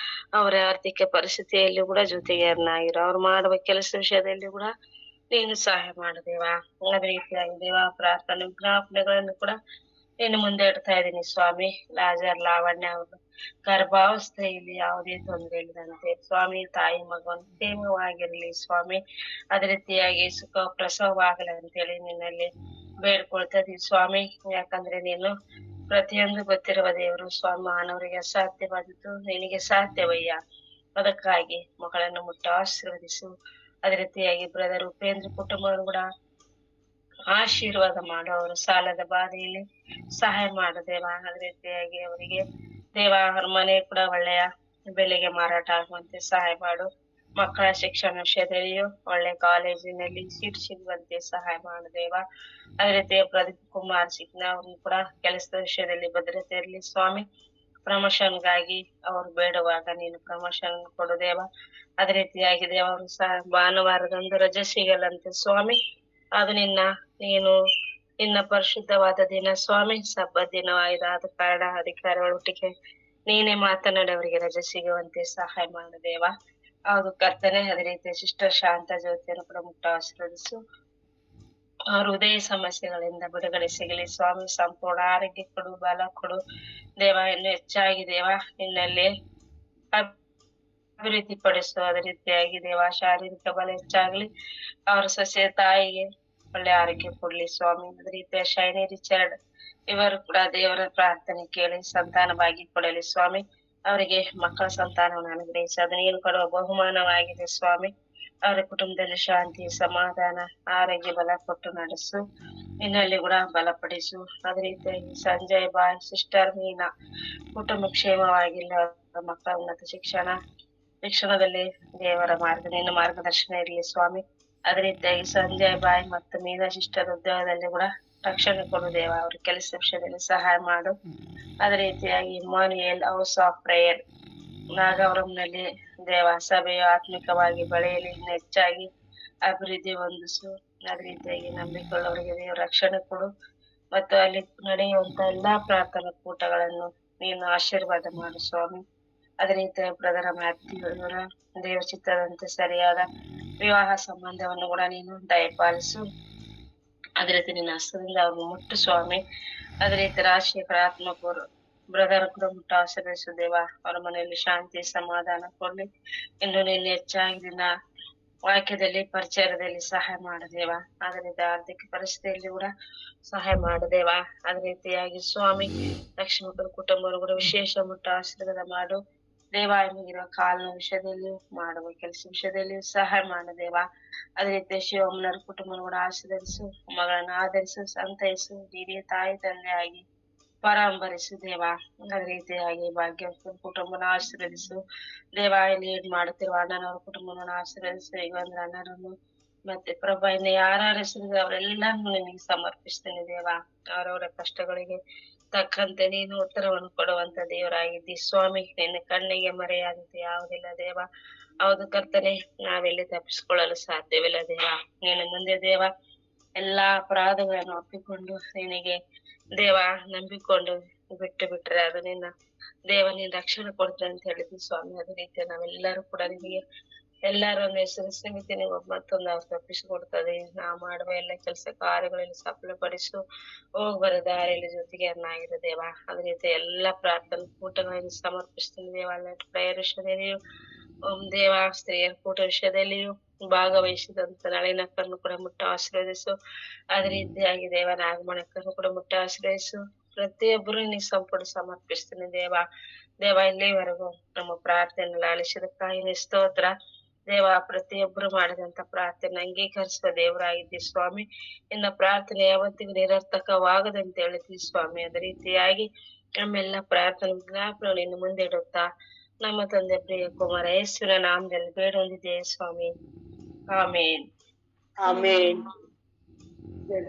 ಅವರ ಆರ್ಥಿಕ ಪರಿಸ್ಥಿತಿಯಲ್ಲಿ ಕೂಡ ಜೊತೆಗಾರನಾಗಿರು. ಅವ್ರು ಮಾಡುವ ಕೆಲಸ ವಿಷಯದಲ್ಲಿ ಕೂಡ ನೀನು ಸಹಾಯ ಮಾಡು ದೇವ. ಅದೇ ರೀತಿಯಾಗಿ ದೇವ ಪ್ರಾರ್ಥನೆ ವಿಜ್ಞಾಪನೆಗಳನ್ನು ಕೂಡ ನೀನು ಮುಂದೆ ಇಡ್ತಾ ಇದ್ದೀನಿ ಸ್ವಾಮಿ. ಲಾವಣ್ಯ ಅವರು ಗರ್ಭಾವಸ್ಥೆಯಲ್ಲಿ ಯಾವುದೇ ತೊಂದರೆ ಇಲ್ಲದಂತೆ ಸ್ವಾಮಿ, ತಾಯಿ ಮಗನ ಕ್ಷೇಮವಾಗಿರ್ಲಿ ಸ್ವಾಮಿ. ಅದೇ ರೀತಿಯಾಗಿ ಸುಖ ಪ್ರಸವವಾಗಲಿ ಅಂತೇಳಿ ನಿನ್ನಲ್ಲಿ ಬೇಡ್ಕೊಳ್ತಾ ಇದೀವಿ ಸ್ವಾಮಿ. ಯಾಕಂದ್ರೆ ನೀನು ಪ್ರತಿಯೊಂದು ಗೊತ್ತಿರುವ ದೇವರು ಸ್ವಾಮಿ. ಮಾನವರಿಗೆ ಅಸಾಧ್ಯವಾದದ್ದು ನಿನಗೆ ಸಾಧ್ಯವಯ್ಯ. ಅದಕ್ಕಾಗಿ ಮಕ್ಕಳನ್ನು ಮುಟ್ಟ ಆಶೀರ್ವದಿಸು. ಅದೇ ರೀತಿಯಾಗಿ ಬ್ರದರ್ ಉಪೇಂದ್ರ ಕುಟುಂಬವನ್ನು ಕೂಡ ಆಶೀರ್ವಾದ ಮಾಡು. ಅವರ ಸಾಲದ ಬಾಧೆಯಲ್ಲಿ ಸಹಾಯ ಮಾಡು ದೇವ. ಅದೇ ರೀತಿಯಾಗಿ ಅವರಿಗೆ ದೇವ ಅವ್ರ ಮನೆ ಕೂಡ ಒಳ್ಳೆಯ ಬೆಲೆಗೆ ಮಾರಾಟ ಆಗುವಂತೆ ಸಹಾಯ ಮಾಡು. ಮಕ್ಕಳ ಶಿಕ್ಷಣ ವಿಷಯದಲ್ಲಿಯೂ ಒಳ್ಳೆ ಕಾಲೇಜಿನಲ್ಲಿ ಸೀಟ್ ಸಿಗುವಂತೆ ಸಹಾಯ ಮಾಡು ದೇವ. ಅದೇ ರೀತಿ ಪ್ರದೀಪ್ ಕುಮಾರ್ ಸಿಗ್ನಾ ಅವ್ರನ್ನು ಕೂಡ ಕೆಲಸದ ವಿಷಯದಲ್ಲಿ ಭದ್ರತೆ ಇರಲಿ ಸ್ವಾಮಿ. ಪ್ರಮೋಷನ್ಗಾಗಿ ಅವ್ರು ಬೇಡುವಾಗ ನೀನು ಪ್ರಮೋಷನ್ ಕೊಡು ದೇವ. ಅದೇ ರೀತಿಯಾಗಿ ದೇವರು ಸಹ ಭಾನುವಾರದಂದು ರಜೆ ಸಿಗಲ್ಲಂತೆ ಸ್ವಾಮಿ. ಅದು ನೀನು ನಿನ್ನ ಪರಿಶುದ್ಧವಾದ ದಿನ ಸ್ವಾಮಿ, ಸಬ್ಬತ್ ದಿನವಾದ ಕಾರಣ ಅಧಿಕಾರಿಗಳೊಟ್ಟಿಗೆ ನೀನೇ ಮಾತನಾಡಿ ಅವರಿಗೆ ರಜೆ ಸಿಗುವಂತೆ ಸಹಾಯ ಮಾಡು ದೇವ. ಹೌದು ಕರ್ತನೆ. ಅದೇ ರೀತಿ ಸಿಸ್ಟರ್ ಶಾಂತ ಜ್ಯೋತಿಯನ್ನು ಕೂಡ ಮುಟ್ಟ ಆಶೀರ್ವದಿಸು. ಅವ್ರ ಹೃದಯ ಸಮಸ್ಯೆಗಳಿಂದ ಬಿಡುಗಡೆ ಸಿಗಲಿ ಸ್ವಾಮಿ. ಸಂಪೂರ್ಣ ಆರೋಗ್ಯ ಕೊಡು, ಬಲ ಕೊಡು ದೇವ. ಇನ್ನು ಹೆಚ್ಚಾಗಿ ದೇವ ನಿನ್ನಲ್ಲಿ ಅಭಿವೃದ್ಧಿ ಪಡಿಸು. ಅದೇ ರೀತಿಯಾಗಿ ದೇವ ಶಾರೀರಿಕ ಬಲ ಹೆಚ್ಚಾಗ್ಲಿ. ಅವ್ರ ಸೊಸೆ ತಾಯಿಗೆ ಒಳ್ಳೆ ಆರೋಗ್ಯ ಕೊಡ್ಲಿ ಸ್ವಾಮಿ. ಅದೇ ರೀತಿಯ ಶೈನಿ ರಿಚರ್ಡ್ ಇವರು ಕೂಡ ದೇವರ ಪ್ರಾರ್ಥನೆ ಕೇಳಿ ಸಂತಾನ ಭಾಗ್ಯ ಕೊಡಲಿ ಸ್ವಾಮಿ. ಅವರಿಗೆ ಮಕ್ಕಳ ಸಂತಾನವನ್ನು ಅನುಗ್ರಹಿಸಿ ಅದು ನೀನು ಕೊಡುವ ಬಹುಮಾನವಾಗಿದೆ ಸ್ವಾಮಿ. ಅವರ ಕುಟುಂಬದಲ್ಲಿ ಶಾಂತಿ, ಸಮಾಧಾನ, ಆರೋಗ್ಯ ಬಲ ಕೊಟ್ಟು ನಡೆಸು. ನಿನ್ನಲ್ಲಿ ಕೂಡ ಬಲಪಡಿಸು. ಅದೇ ರೀತಿಯಾಗಿ ಸಂಜಯ್ ಬಾಯ್, ಸಿಸ್ಟರ್ ಮೀನಾ ಕುಟುಂಬ ಕ್ಷೇಮವಾಗಿಲ್ಲ. ಅವರ ಮಕ್ಕಳ ಉನ್ನತ ಶಿಕ್ಷಣದಲ್ಲಿ ದೇವರ ನಿನ್ನ ಮಾರ್ಗದರ್ಶನ ಇರಲಿ ಸ್ವಾಮಿ. ಅದೇ ರೀತಿಯಾಗಿ ಸಂಜಯ್ ಬಾಯ್ ಮತ್ತು ಮೀನಾ ಸಿಸ್ಟರ್ ಉದ್ಯೋಗದಲ್ಲಿ ಕೂಡ ರಕ್ಷಣೆ ಕೊಡು ದೇವ. ಅವ್ರ ಕೆಲಸ ವಿಷಯದಲ್ಲಿ ಸಹಾಯ ಮಾಡು. ಅದೇ ರೀತಿಯಾಗಿ ಇಮ್ಮಾನುಯೇಲ್ ಹೌಸ್ ಆಫ್ ಪ್ರೇಯರ್ ನಾಗವರಂನಲ್ಲಿ ದೇವ ಸಭೆಯು ಆತ್ಮಿಕವಾಗಿ ಬೆಳೆಯಲಿ, ಹೆಚ್ಚಾಗಿ ಅಭಿವೃದ್ಧಿ ಹೊಂದಿಸು. ಅದೇ ರೀತಿಯಾಗಿ ನಂಬಿಕೊಳ್ಳುವವರಿಗೆ ದೇವ ರಕ್ಷಣೆ ಕೊಡು ಮತ್ತು ಅಲ್ಲಿ ನಡೆಯುವಂತ ಎಲ್ಲಾ ಪ್ರಾರ್ಥನಾ ಕೂಟಗಳನ್ನು ನೀನು ಆಶೀರ್ವಾದ ಮಾಡು ಸ್ವಾಮಿ. ಅದೇ ರೀತಿಯಾಗಿ ಬ್ರದರ್ ಮ್ಯಾಥ್ಯೂ ಇವರ ದೇವ ಚಿತ್ತದಂತೆ ಸರಿಯಾದ ವಿವಾಹ ಸಂಬಂಧವನ್ನು ಕೂಡ ನೀನು ದಯಪಾಲಿಸು. ಅದೇ ರೀತಿ ನಿನ್ನ ಹಸ್ತದಿಂದ ಅವ್ರನ್ನ ಮುಟ್ಟು ಸ್ವಾಮಿ. ಅದೇ ರೀತಿ ರಾಜಶೇಖರ ಆತ್ಮಕೂರು ಬ್ರದರ್ ಕೂಡ ಮುಟ್ಟ ಆಶೀರ್ವದಿಸು ದೇವ. ಅವರ ಮನೆಯಲ್ಲಿ ಶಾಂತಿ ಸಮಾಧಾನ ಕೊಡ್ಲಿ. ಇನ್ನು ನಿನ್ನ ಹೆಚ್ಚಾಗಿ ನಿನ್ನ ವಾಕ್ಯದಲ್ಲಿ ಪರಿಚಯದಲ್ಲಿ ಸಹಾಯ ಮಾಡದೇವ. ಅದೇ ರೀತಿ ಆರ್ಥಿಕ ಪರಿಸ್ಥಿತಿಯಲ್ಲಿ ಕೂಡ ಸಹಾಯ ಮಾಡದೇವ. ಅದೇ ರೀತಿಯಾಗಿ ಸ್ವಾಮಿ ಲಕ್ಷ್ಮೀಕರ ಕುಟುಂಬರು ಕೂಡ ವಿಶೇಷ ಮುಟ್ಟ ಆಶೀರ್ವಾದ ಮಾಡು ದೇವ. ನಿಮಗಿರುವ ಕಾಲಿನ ವಿಷಯದಲ್ಲಿ ಮಾಡುವ ಕೆಲಸ ವಿಷಯದಲ್ಲಿ ಸಹಾಯ ಮಾಡದೇವ. ಅದೇ ರೀತಿ ಶಿವಮ್ಮನವರ ಕುಟುಂಬ ಕೂಡ ಆಶೀರ್ವದಿಸು. ಮಗಳನ್ನ ಆಧರಿಸು, ಸಂತೈಸು, ಹಿರಿಯ ತಾಯಿ ತಂದೆ ಆಗಿ ಪರಾಂಬರಿಸು ದೇವ. ಅದೇ ರೀತಿಯಾಗಿ ಭಾಗ್ಯ ಕುಟುಂಬನ ಆಶೀರ್ವದಿಸು ದೇವ. ಲೀಡ್ ಮಾಡುತ್ತಿರುವ ಅಣ್ಣನವರ ಕುಟುಂಬವನ್ನು ಆಶೀರ್ವದಿಸು. ಈಗ ಅಂದ್ರೆ ಅಣ್ಣರನ್ನು ಮತ್ತೆ ಪ್ರಭಾ ಇನ್ನು ಯಾರ್ಯಾರ ಹೆಸರು ಅವರೆಲ್ಲರನ್ನು ನಿನಗೆ ಸಮರ್ಪಿಸ್ತೇನೆ ದೇವ. ಅವರವರ ಕಷ್ಟಗಳಿಗೆ ತಕ್ಕಂತೆ ನೀನು ಉತ್ತರವನ್ನು ಕೊಡುವಂತ ದೇವರಾಗಿದ್ದಿ ಸ್ವಾಮಿ. ನಿನ್ನ ಕಣ್ಣಿಗೆ ಮರೆಯಾದಂತೆ ಯಾವುದಿಲ್ಲ ದೇವ. ಹೌದು ಕರ್ತನೆ, ನಾವೆಲ್ಲಿ ತಪ್ಪಿಸಿಕೊಳ್ಳಲು ಸಾಧ್ಯವಿಲ್ಲ ದೇವ. ನೀನು ಮುಂದೆ ದೇವ ಎಲ್ಲಾ ಅಪರಾಧಗಳನ್ನು ಒಪ್ಪಿಕೊಂಡು ನಿನಗೆ ದೇವ ನಂಬಿಕೊಂಡು ಬಿಟ್ಟು ಬಿಟ್ರೆ ಅದು ನಿನ್ನ ದೇವ ನೀನ್ ರಕ್ಷಣೆ ಕೊಡ್ತೇನೆ ಅಂತ ಹೇಳಿದ್ವಿ ಸ್ವಾಮಿ. ಅದೇ ರೀತಿ ನಾವೆಲ್ಲರೂ ಕೂಡ ನಿನಗೆ ಎಲ್ಲರನ್ನು ಹೆಸರು ಸಮಿತಿ ನೀವು ಮತ್ತೊಂದು ಅವ್ರು ತಪ್ಪಿಸಿಕೊಡ್ತದೆ. ನಾವು ಮಾಡುವ ಎಲ್ಲ ಕೆಲಸ ಕಾರ್ಯಗಳಲ್ಲಿ ಸಫಲಪಡಿಸು. ಹೋಗ್ಬರ ದಾರಿಯಲ್ಲಿ ಜೊತೆಗೆ ಅನ್ನಾಗಿರು ದೇವ. ಅದೇ ರೀತಿ ಎಲ್ಲಾ ಪ್ರಾರ್ಥನಾ ಕೂಟಗಳನ್ನು ಸಮರ್ಪಿಸ್ತೀನಿ ದೇವ. ಪ್ರೇಯರ್ ವಿಷಯದಲ್ಲಿಯೂ ದೇವ ಸ್ತ್ರೀಯರ ಕೂಟ ವಿಷಯದಲ್ಲಿಯೂ ಭಾಗವಹಿಸಿದಂತ ನಳಿನಕ್ಕನ್ನು ಕೂಡ ಮುಟ್ಟ ಆಶೀರ್ವದಿಸು. ಅದೇ ರೀತಿಯಾಗಿ ದೇವ ನಾಗಮಣಕ್ಕನ್ನು ಕೂಡ ಮುಟ್ಟ ಆಶೀರ್ವದಿಸು. ಪ್ರತಿಯೊಬ್ಬರು ನೀ ಸಂಪೂರ್ಣ ಸಮರ್ಪಿಸ್ತೀನಿ ದೇವ. ದೇವ ಇಲ್ಲಿವರೆಗೂ ನಮ್ಮ ಪ್ರಾರ್ಥನೆ ಆಲಿಸಿದಕ್ಕಾಗಿ ಸ್ತೋತ್ರ ದೇವ. ಪ್ರತಿಯೊಬ್ಬರು ಮಾಡಿದಂತ ಪ್ರಾರ್ಥನೆ ಅಂಗೀಕರಿಸುವ ದೇವರಾಗಿದ್ದಿ ಸ್ವಾಮಿ. ಇನ್ನ ಪ್ರಾರ್ಥನೆ ಯಾವತ್ತಿಗೂ ನಿರರ್ಥಕವಾಗದಂತ ಹೇಳಿದ್ವಿ ಸ್ವಾಮಿ. ಅದೇ ರೀತಿಯಾಗಿ ನಮ್ಮೆಲ್ಲ ಪ್ರಾರ್ಥನೆ ಜ್ಞಾಪನ ನಿನ್ನ ಮುಂದೆ ಇಡುತ್ತಾ ನಮ್ಮ ತಂದೆ ಪ್ರಿಯ ಕುಮಾರ ಯೇಸುವಿನ ನಾಮದಲ್ಲಿ ಬೇಡೊಂದಿದ್ದೇವೆ ಸ್ವಾಮಿ. ಆಮೇನ್. ಆಮೇನ್.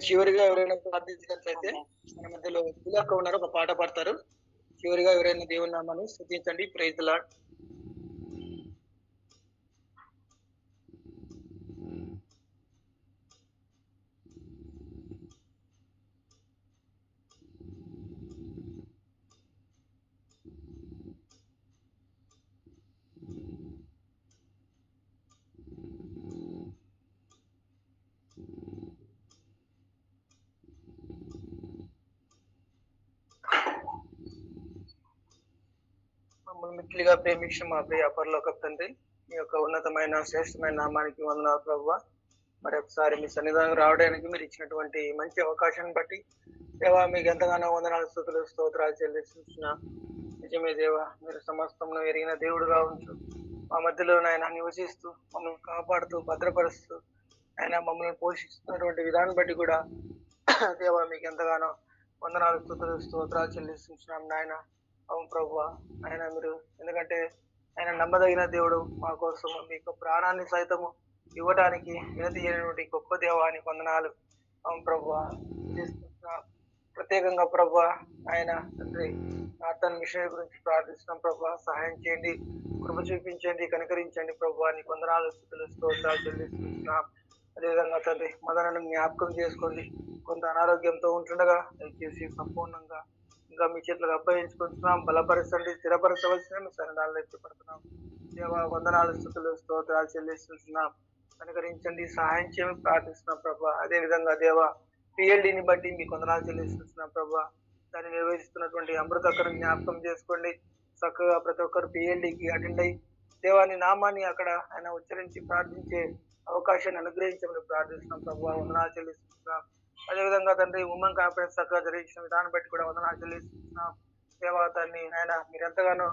చివరిగా ఎవరైనా ప్రార్థించినట్లయితే మన మధ్యలో తిలక్ ఉన్నారు, ఒక పాట పాడతారు. చివరిగా ఎవరైనా దేవుని నామాన్ని స్తుతించండి. Praise the Lord. మమ్మల్ని మిక్కిలిగా ప్రేమించిన మా ప్రియ పరలోకపు తండ్రి, మీ యొక్క ఉన్నతమైన శ్రేష్టమైన నామానికి వందనాలు ప్రభువా. మరి ఒకసారి మీ సన్నిధానం రావడానికి మీరు ఇచ్చినటువంటి మంచి అవకాశాన్ని బట్టి దేవా మీకు ఎంతగానో వందనాలు, స్తుతులు, స్తోత్రాలు చెల్లిస్తున్న నిజమే దేవా. మీరు సమస్తంలో ఎరిగిన దేవుడుగా ఉంటూ మా మధ్యలో నాయన నివసిస్తూ మమ్మల్ని కాపాడుతూ భద్రపరుస్తూ ఆయన మమ్మల్ని పోషిస్తున్నటువంటి విధానం బట్టి కూడా దేవా మీకు ఎంతగానో వందనాలు, స్తుతులు, స్తోత్రాలు చెల్లిస్తున్నాం నాయన. అవును ప్రభువా, ఆయన మీరు ఎందుకంటే ఆయన నమ్మదగిన దేవుడు, మా కోసం మీకు ప్రాణాన్ని సైతము ఇవ్వడానికి వినతీయనటువంటి గొప్ప దేవానికి వందనాలు. అవును ప్రభువా, ప్రత్యేకంగా ప్రభువా ఆయన తండ్రి నార్తన్ మిషనరీ గురించి ప్రార్థిస్తున్నాం ప్రభువా. సహాయం చేయండి, కృప చూపించండి, కనికరించండి ప్రభువా. నీకు వందనాలు, స్తుతులు, స్తోత్రాలు చెల్లిస్తున్నాం. అదేవిధంగా తండ్రి మదనను జ్ఞాపకం చేసుకోండి. కొంత అనారోగ్యంతో ఉంటుండగా దయచేసి సంపూర్ణంగా ఇంకా మీ చేతులకు అప్పగించుకుంటున్నాం. బలపరచండి, స్థిరపరచవలసిన మీ సన్నిధానంలో ఎత్తిపడుతున్నాం. దేవా వందనాలు, స్తుతులు, స్తోత్రాలు చెల్లిస్తున్నాం. కనుకరించండి, సహాయం చేయమని ప్రార్థిస్తున్నాం ప్రభా. అదే విధంగా దేవా పిఎల్డిని బట్టి మీకు వందనాలు చెల్లిస్తున్నాం ప్రభా. దాన్ని నిర్వహిస్తున్నటువంటి అమృతక్కను జ్ఞాపకం చేసుకోండి. చక్కగా ప్రతి ఒక్కరు పిఎల్డికి అటెండ్ అయ్యి దేవాని నామాన్ని అక్కడ ఆయన ఉచ్చరించి ప్రార్థించే అవకాశాన్ని అనుగ్రహించమని ప్రార్థిస్తున్నాం ప్రభా. వందనాలు చెల్లిస్తున్నాం. అదేవిధంగా తండ్రి ఉమెన్ కాన్ఫరెన్స్ చక్కగా జరిగించిన విధానం బట్టి కూడా వందనాలు చెల్లిస్తున్నాం. దేవాతాన్ని ఆయన మీరు ఎంతగానో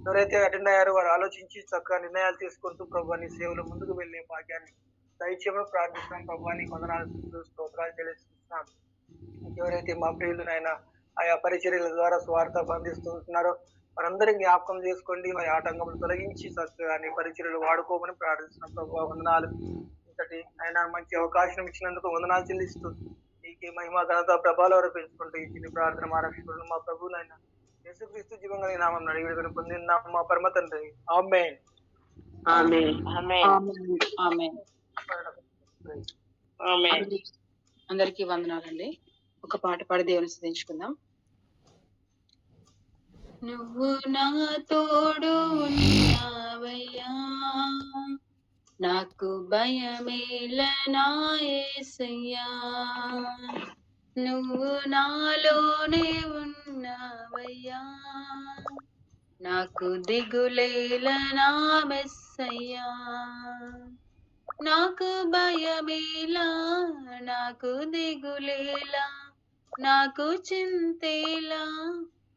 ఎవరైతే అటెండ్ అయ్యారో వారు ఆలోచించి చక్కగా నిర్ణయాలు తీసుకుంటూ ప్రభు నీ సేవలు ముందుకు వెళ్ళే భాగ్యాన్ని దయచేయమని ప్రార్థిస్తున్నాం ప్రభు. నీకు వందనాలు, స్తోత్రాలు చెల్లిస్తున్నాం. ఎవరైతే మా ప్రియులు నాయన ఆయా పరిచర్యల ద్వారా స్వార్థ బంధిస్తున్నారో వారందరినీ జ్ఞాపకం చేసుకోండి. వారి ఆటంకములు తొలగించి చక్కగా నీ పరిచర్యలు వాడుకోమని ప్రార్థిస్తున్నాం ప్రభు. వందనాలు. ఇంతటి ఆయన మంచి అవకాశం ఇచ్చినందుకు వందనాలు చెల్లిస్తూ నీకే మహిమ ఘనత ప్రభావాలు పెంచుకుంటూ ఈ చిన్న ప్రార్థన మా రక్షకుడు మా ప్రభువునైనా యేసుక్రీస్తు జీవంగా నీ నామం అడిగి పొందిన మా పరమ తండ్రి. ఆమేన్. ఆమేన్. ఆమేన్. ఆమేన్. అందరికీ వందనాలండి. ఒక పాట పాడి దేవుని స్తుతించుకుందాం. నువ్వు నా తోడు ఉన్నావయ్యా, నాకు భయమేల నా యేసయ్యా. నువ్వు నాలోనే ఉన్నావయ్యా, నాకు దిగులేల నా మెస్సయ్యా. నాకు భయమేలా, నాకు దిగులేలా, నాకు చింతేలా,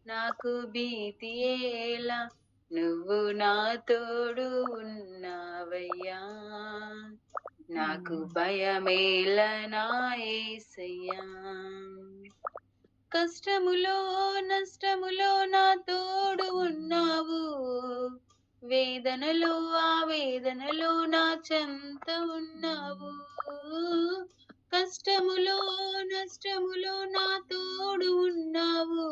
నాకు భీతియేలా, నువ్వు నా తోడు ఉన్నావయ్యా, నాకు భయమేల నా యేసయ్యా. కష్టములో నష్టములో నా తోడు ఉన్నావు, వేదనలో ఆ వేదనలో నా చెంత ఉన్నావు. కష్టములో నష్టములో నా తోడు ఉన్నావు,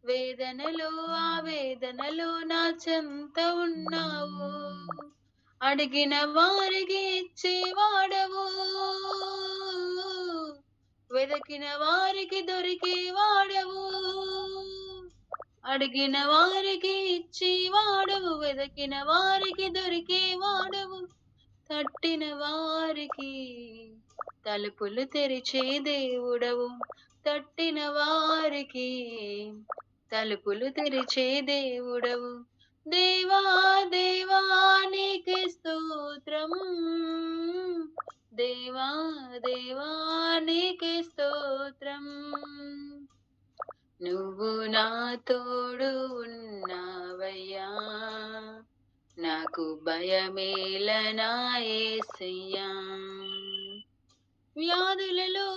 వేదనలో ఆ వేదనలో నా చెంత ఉన్నావు. అడిగిన వారికి ఇచ్చేవాడవు, వెదకిన వారికి దొరికేవాడవు. అడిగిన వారికి ఇచ్చేవాడవు, వెదకిన వారికి దొరికేవాడవు. తట్టిన వారికి తలుపులు తెరిచే దేవుడవు, తట్టిన వారికి తలుపులు తెరిచే దేవుడవు. దేవా దేవా నీకే స్తోత్రం, దేవా దేవా నీకే స్తోత్రం. నువ్వు నా తోడు ఉన్నావయ్యా, నాకు భయమేల నా యేసయ్యా. వ్యాధులలో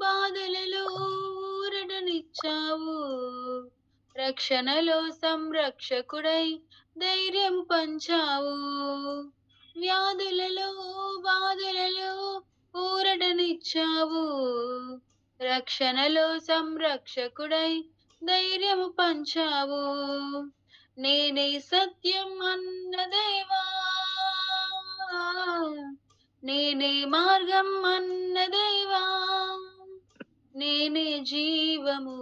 బాధలలో ఊరటనిచ్చావు, రక్షణలో సంరక్షకుడై ధైర్యం పంచావు. వ్యాధులలో బాధలలో ఊరటనిచ్చావు, రక్షణలో సంరక్షకుడై ధైర్యం పంచావు. నేనే సత్యం అన్న దేవా, నేనే మార్గం అన్న దేవా, నేనే జీవము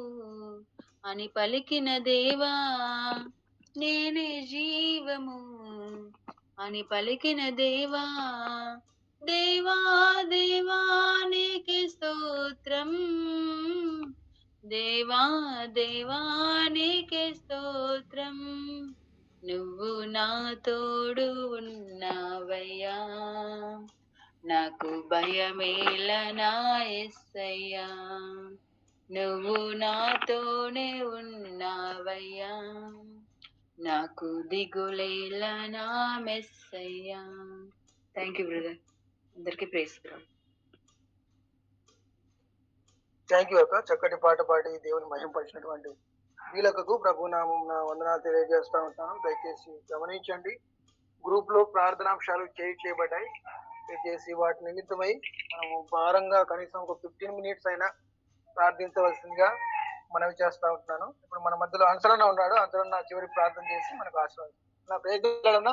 అని పలికిన దేవా, నేనే జీవము అని పలికిన దేవా. దేవా దేవా నీకే స్తోత్రం, దేవా దేవా నీకే స్తోత్రం. నువ్వు నా తోడు ఉన్నావయ్యా, నాకు భయమేల నా యేసయ్యా. నువ్వు నాతోనే ఉన్నావయ్యా, నాకు దిగులేల నా మెస్సయ్యా. Thank you brother. అందరికీ ప్రైజ్ లార్డ్. థ్యాంక్ యూ అక్క. చక్కటి పాట పాడి దేవుని మహింపరిచినటువంటి వీళ్ళకు ప్రభు నామం వందనాలు తెలియజేస్తా ఉంటాను. దయచేసి గమనించండి. గ్రూప్ లో ప్రార్థనాంశాలు చేయబడ్డాయి. దయచేసి వాటి నిమిత్తమై మనము భారంగా కనీసం ఒక 15 మినిట్స్ అయినా ప్రార్థించవలసిందిగా మనవి చేస్తా ఉంటున్నాను. ఇప్పుడు మన మధ్యలో అంచరణ ఉన్నాడు. అంచరణ చివరి ప్రార్థన చేసి మనకు ఆశీర్వాదం. నా ప్రయత్నాలన్నా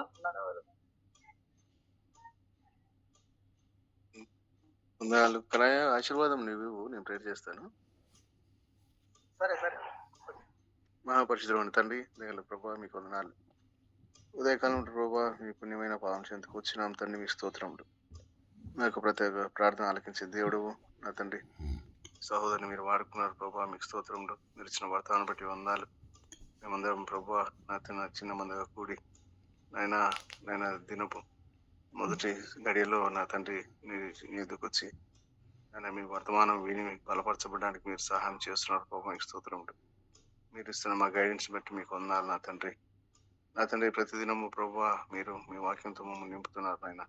వందనాలు కలయ ఆశీర్వాదం నువ్వు, నేను ప్రేర్ చేస్తాను. సరే సరే. మహాపరిశుద్ధుడైన తండ్రి, దయగల ప్రభా మీకు వందనాలు. ఉదయకాలం ప్రభా మీ పుణ్యమైన పాదం చెందుకు వచ్చినాం తండ్రి, మీ స్తోత్రములు. మా యొక్క ప్రత్యేక ప్రార్థన ఆలకించే దేవుడు నా తండ్రి, సహోదరుని మీరు వాడుకున్నారు ప్రభా, మీకు స్తోత్రములు. మీరు ఇచ్చిన వర్తాన్ని బట్టి వందాలు. మేమందరం ప్రభా నా చిన్న మందిగా కూడి నాయన దినపు మొదటి గడియలో నా తండ్రి మీ ఎదుకు వచ్చి ఆయన మీ వర్తమానం విని బలపరచబడడానికి మీరు సహాయం చేస్తున్నారు ప్రభా, మీకు స్తోత్రములు. మీరు ఇస్తున్న మా గైడెన్స్ బట్టి మీకు వందాలు నా తండ్రి. నా తండ్రి ప్రతిదినము ప్రభా మీరు మీ వాక్యంతో మమ్మల్ని నింపుతున్నారు నాయన.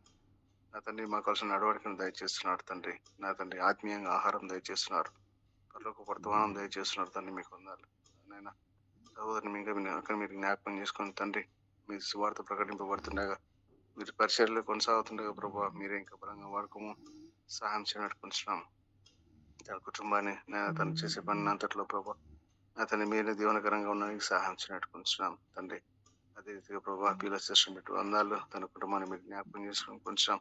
నా తండ్రి మాకు కావాల్సిన నడవడికను దయచేస్తున్నారు తండ్రి. నా తండ్రి ఆత్మీయంగా ఆహారం దయచేస్తున్నారు, పర్లోక వర్తమానం దయచేస్తున్నారు తండ్రి, మీకు వందాలు నాయన. సహోదరుని ఇంకా అక్కడ మీరు జ్ఞాపకం చేసుకుని తండ్రి, మీ సువార్త ప్రకటింపబడుతుండగా మీరు పరిచర్యలో కొనసాగుతుండగా ప్రభా మీరే ఇంకా బలంగా వాడుకోము సహాయం చేయనట్టు కొంచున్నాము. తన కుటుంబాన్ని నేను తను చేసే పని అంతట్లో ప్రభా అతన్ని మీరే దీవనకరంగా ఉండడానికి సహాయం చేయనట్టు కొంచున్నాం తండ్రి. అదే రీతిగా ప్రభా పీల శిక్షణ పెట్టి వందాలు తన కుటుంబాన్ని మీరు జ్ఞాపకం చేసుకుని కొంచెం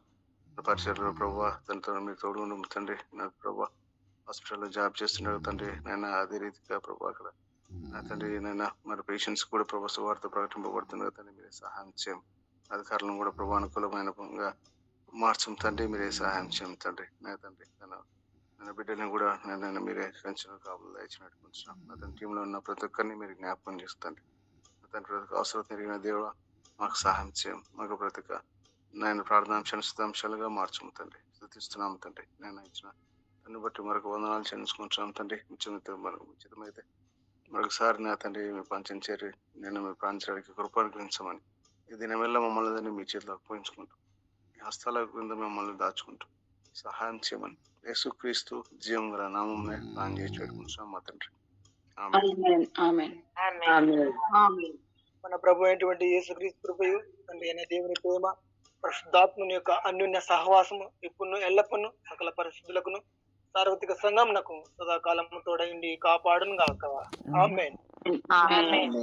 పరిచర్లో ప్రభా తనతో మీరు తోడు ఉండు తండ్రి. నాకు ప్రభా హాస్పిటల్లో జాబ్ చేస్తుండగా తండ్రి నేను అదే రీతిగా ప్రభా అక్కడ నా తండ్రి నైనా మరి పేషెంట్స్ కూడా ప్రభా సువార్త ప్రకటింపబడుతుండగా తండ్రి మీరే సహాయం చేయం. అధికారులను కూడా ప్రభా అనుకూలమైనగా మార్చం తండ్రి, మీరే సహాయం చేయం తండ్రి. నా తండ్రి ನನ್ನ బిడ్డలను కూడా నేను మీరే పెంచిన కాపులు దయచినట్టు కొంటున్నాం. నా తన టీంలో ఉన్న ప్రతి ఒక్కరిని మీరు జ్ఞాపకం చేస్తుంది. తన ప్రతి అవసరం తిరిగిన దేవుడు మాకు సహాయం చేయం. మాకు ప్రతి నేను ప్రార్థనాంశాలు శుద్ధాంశాలుగా మార్చము తండ్రి. స్థుతిస్తున్నాము తండ్రి. నేను ఇచ్చిన దాన్ని బట్టి మరొక వందనాలు చెల్లించుకుంటున్నాం తండ్రి. ఉచితమైతే మరొకసారి నా తండ్రి మీ పంచం చేరి నేను మీ ప్రాంతానికి కృపానుగ్రహించమని ఈ దినమెల్ల మమ్మల్ని మీ చేతిలో అప్పగించుకుంటూ ఈ హస్తాల క్రింద మిమ్మల్ని దాచుకుంటూ సహాయం చేయమని యేసుక్రీస్తు జీవం గల నామమునే ప్రార్థన చేసి పెట్టుకుంటున్నాం మా తండ్రి. మన ప్రభు అయినటువంటి యేసుక్రీస్తు కృపయు తండ్రి అయిన దేవుని ప్రేమ పరిశుద్ధాత్మని యొక్క అన్యోన్య సహవాసము ఇప్పుడు ఎల్లప్పుడూ సకల పరిశుద్ధులకును సార్వత్రిక సంఘమునకు సదాకాలం తోడైండి కాపాడును గాక. ఆమేన్. ఆమేన్.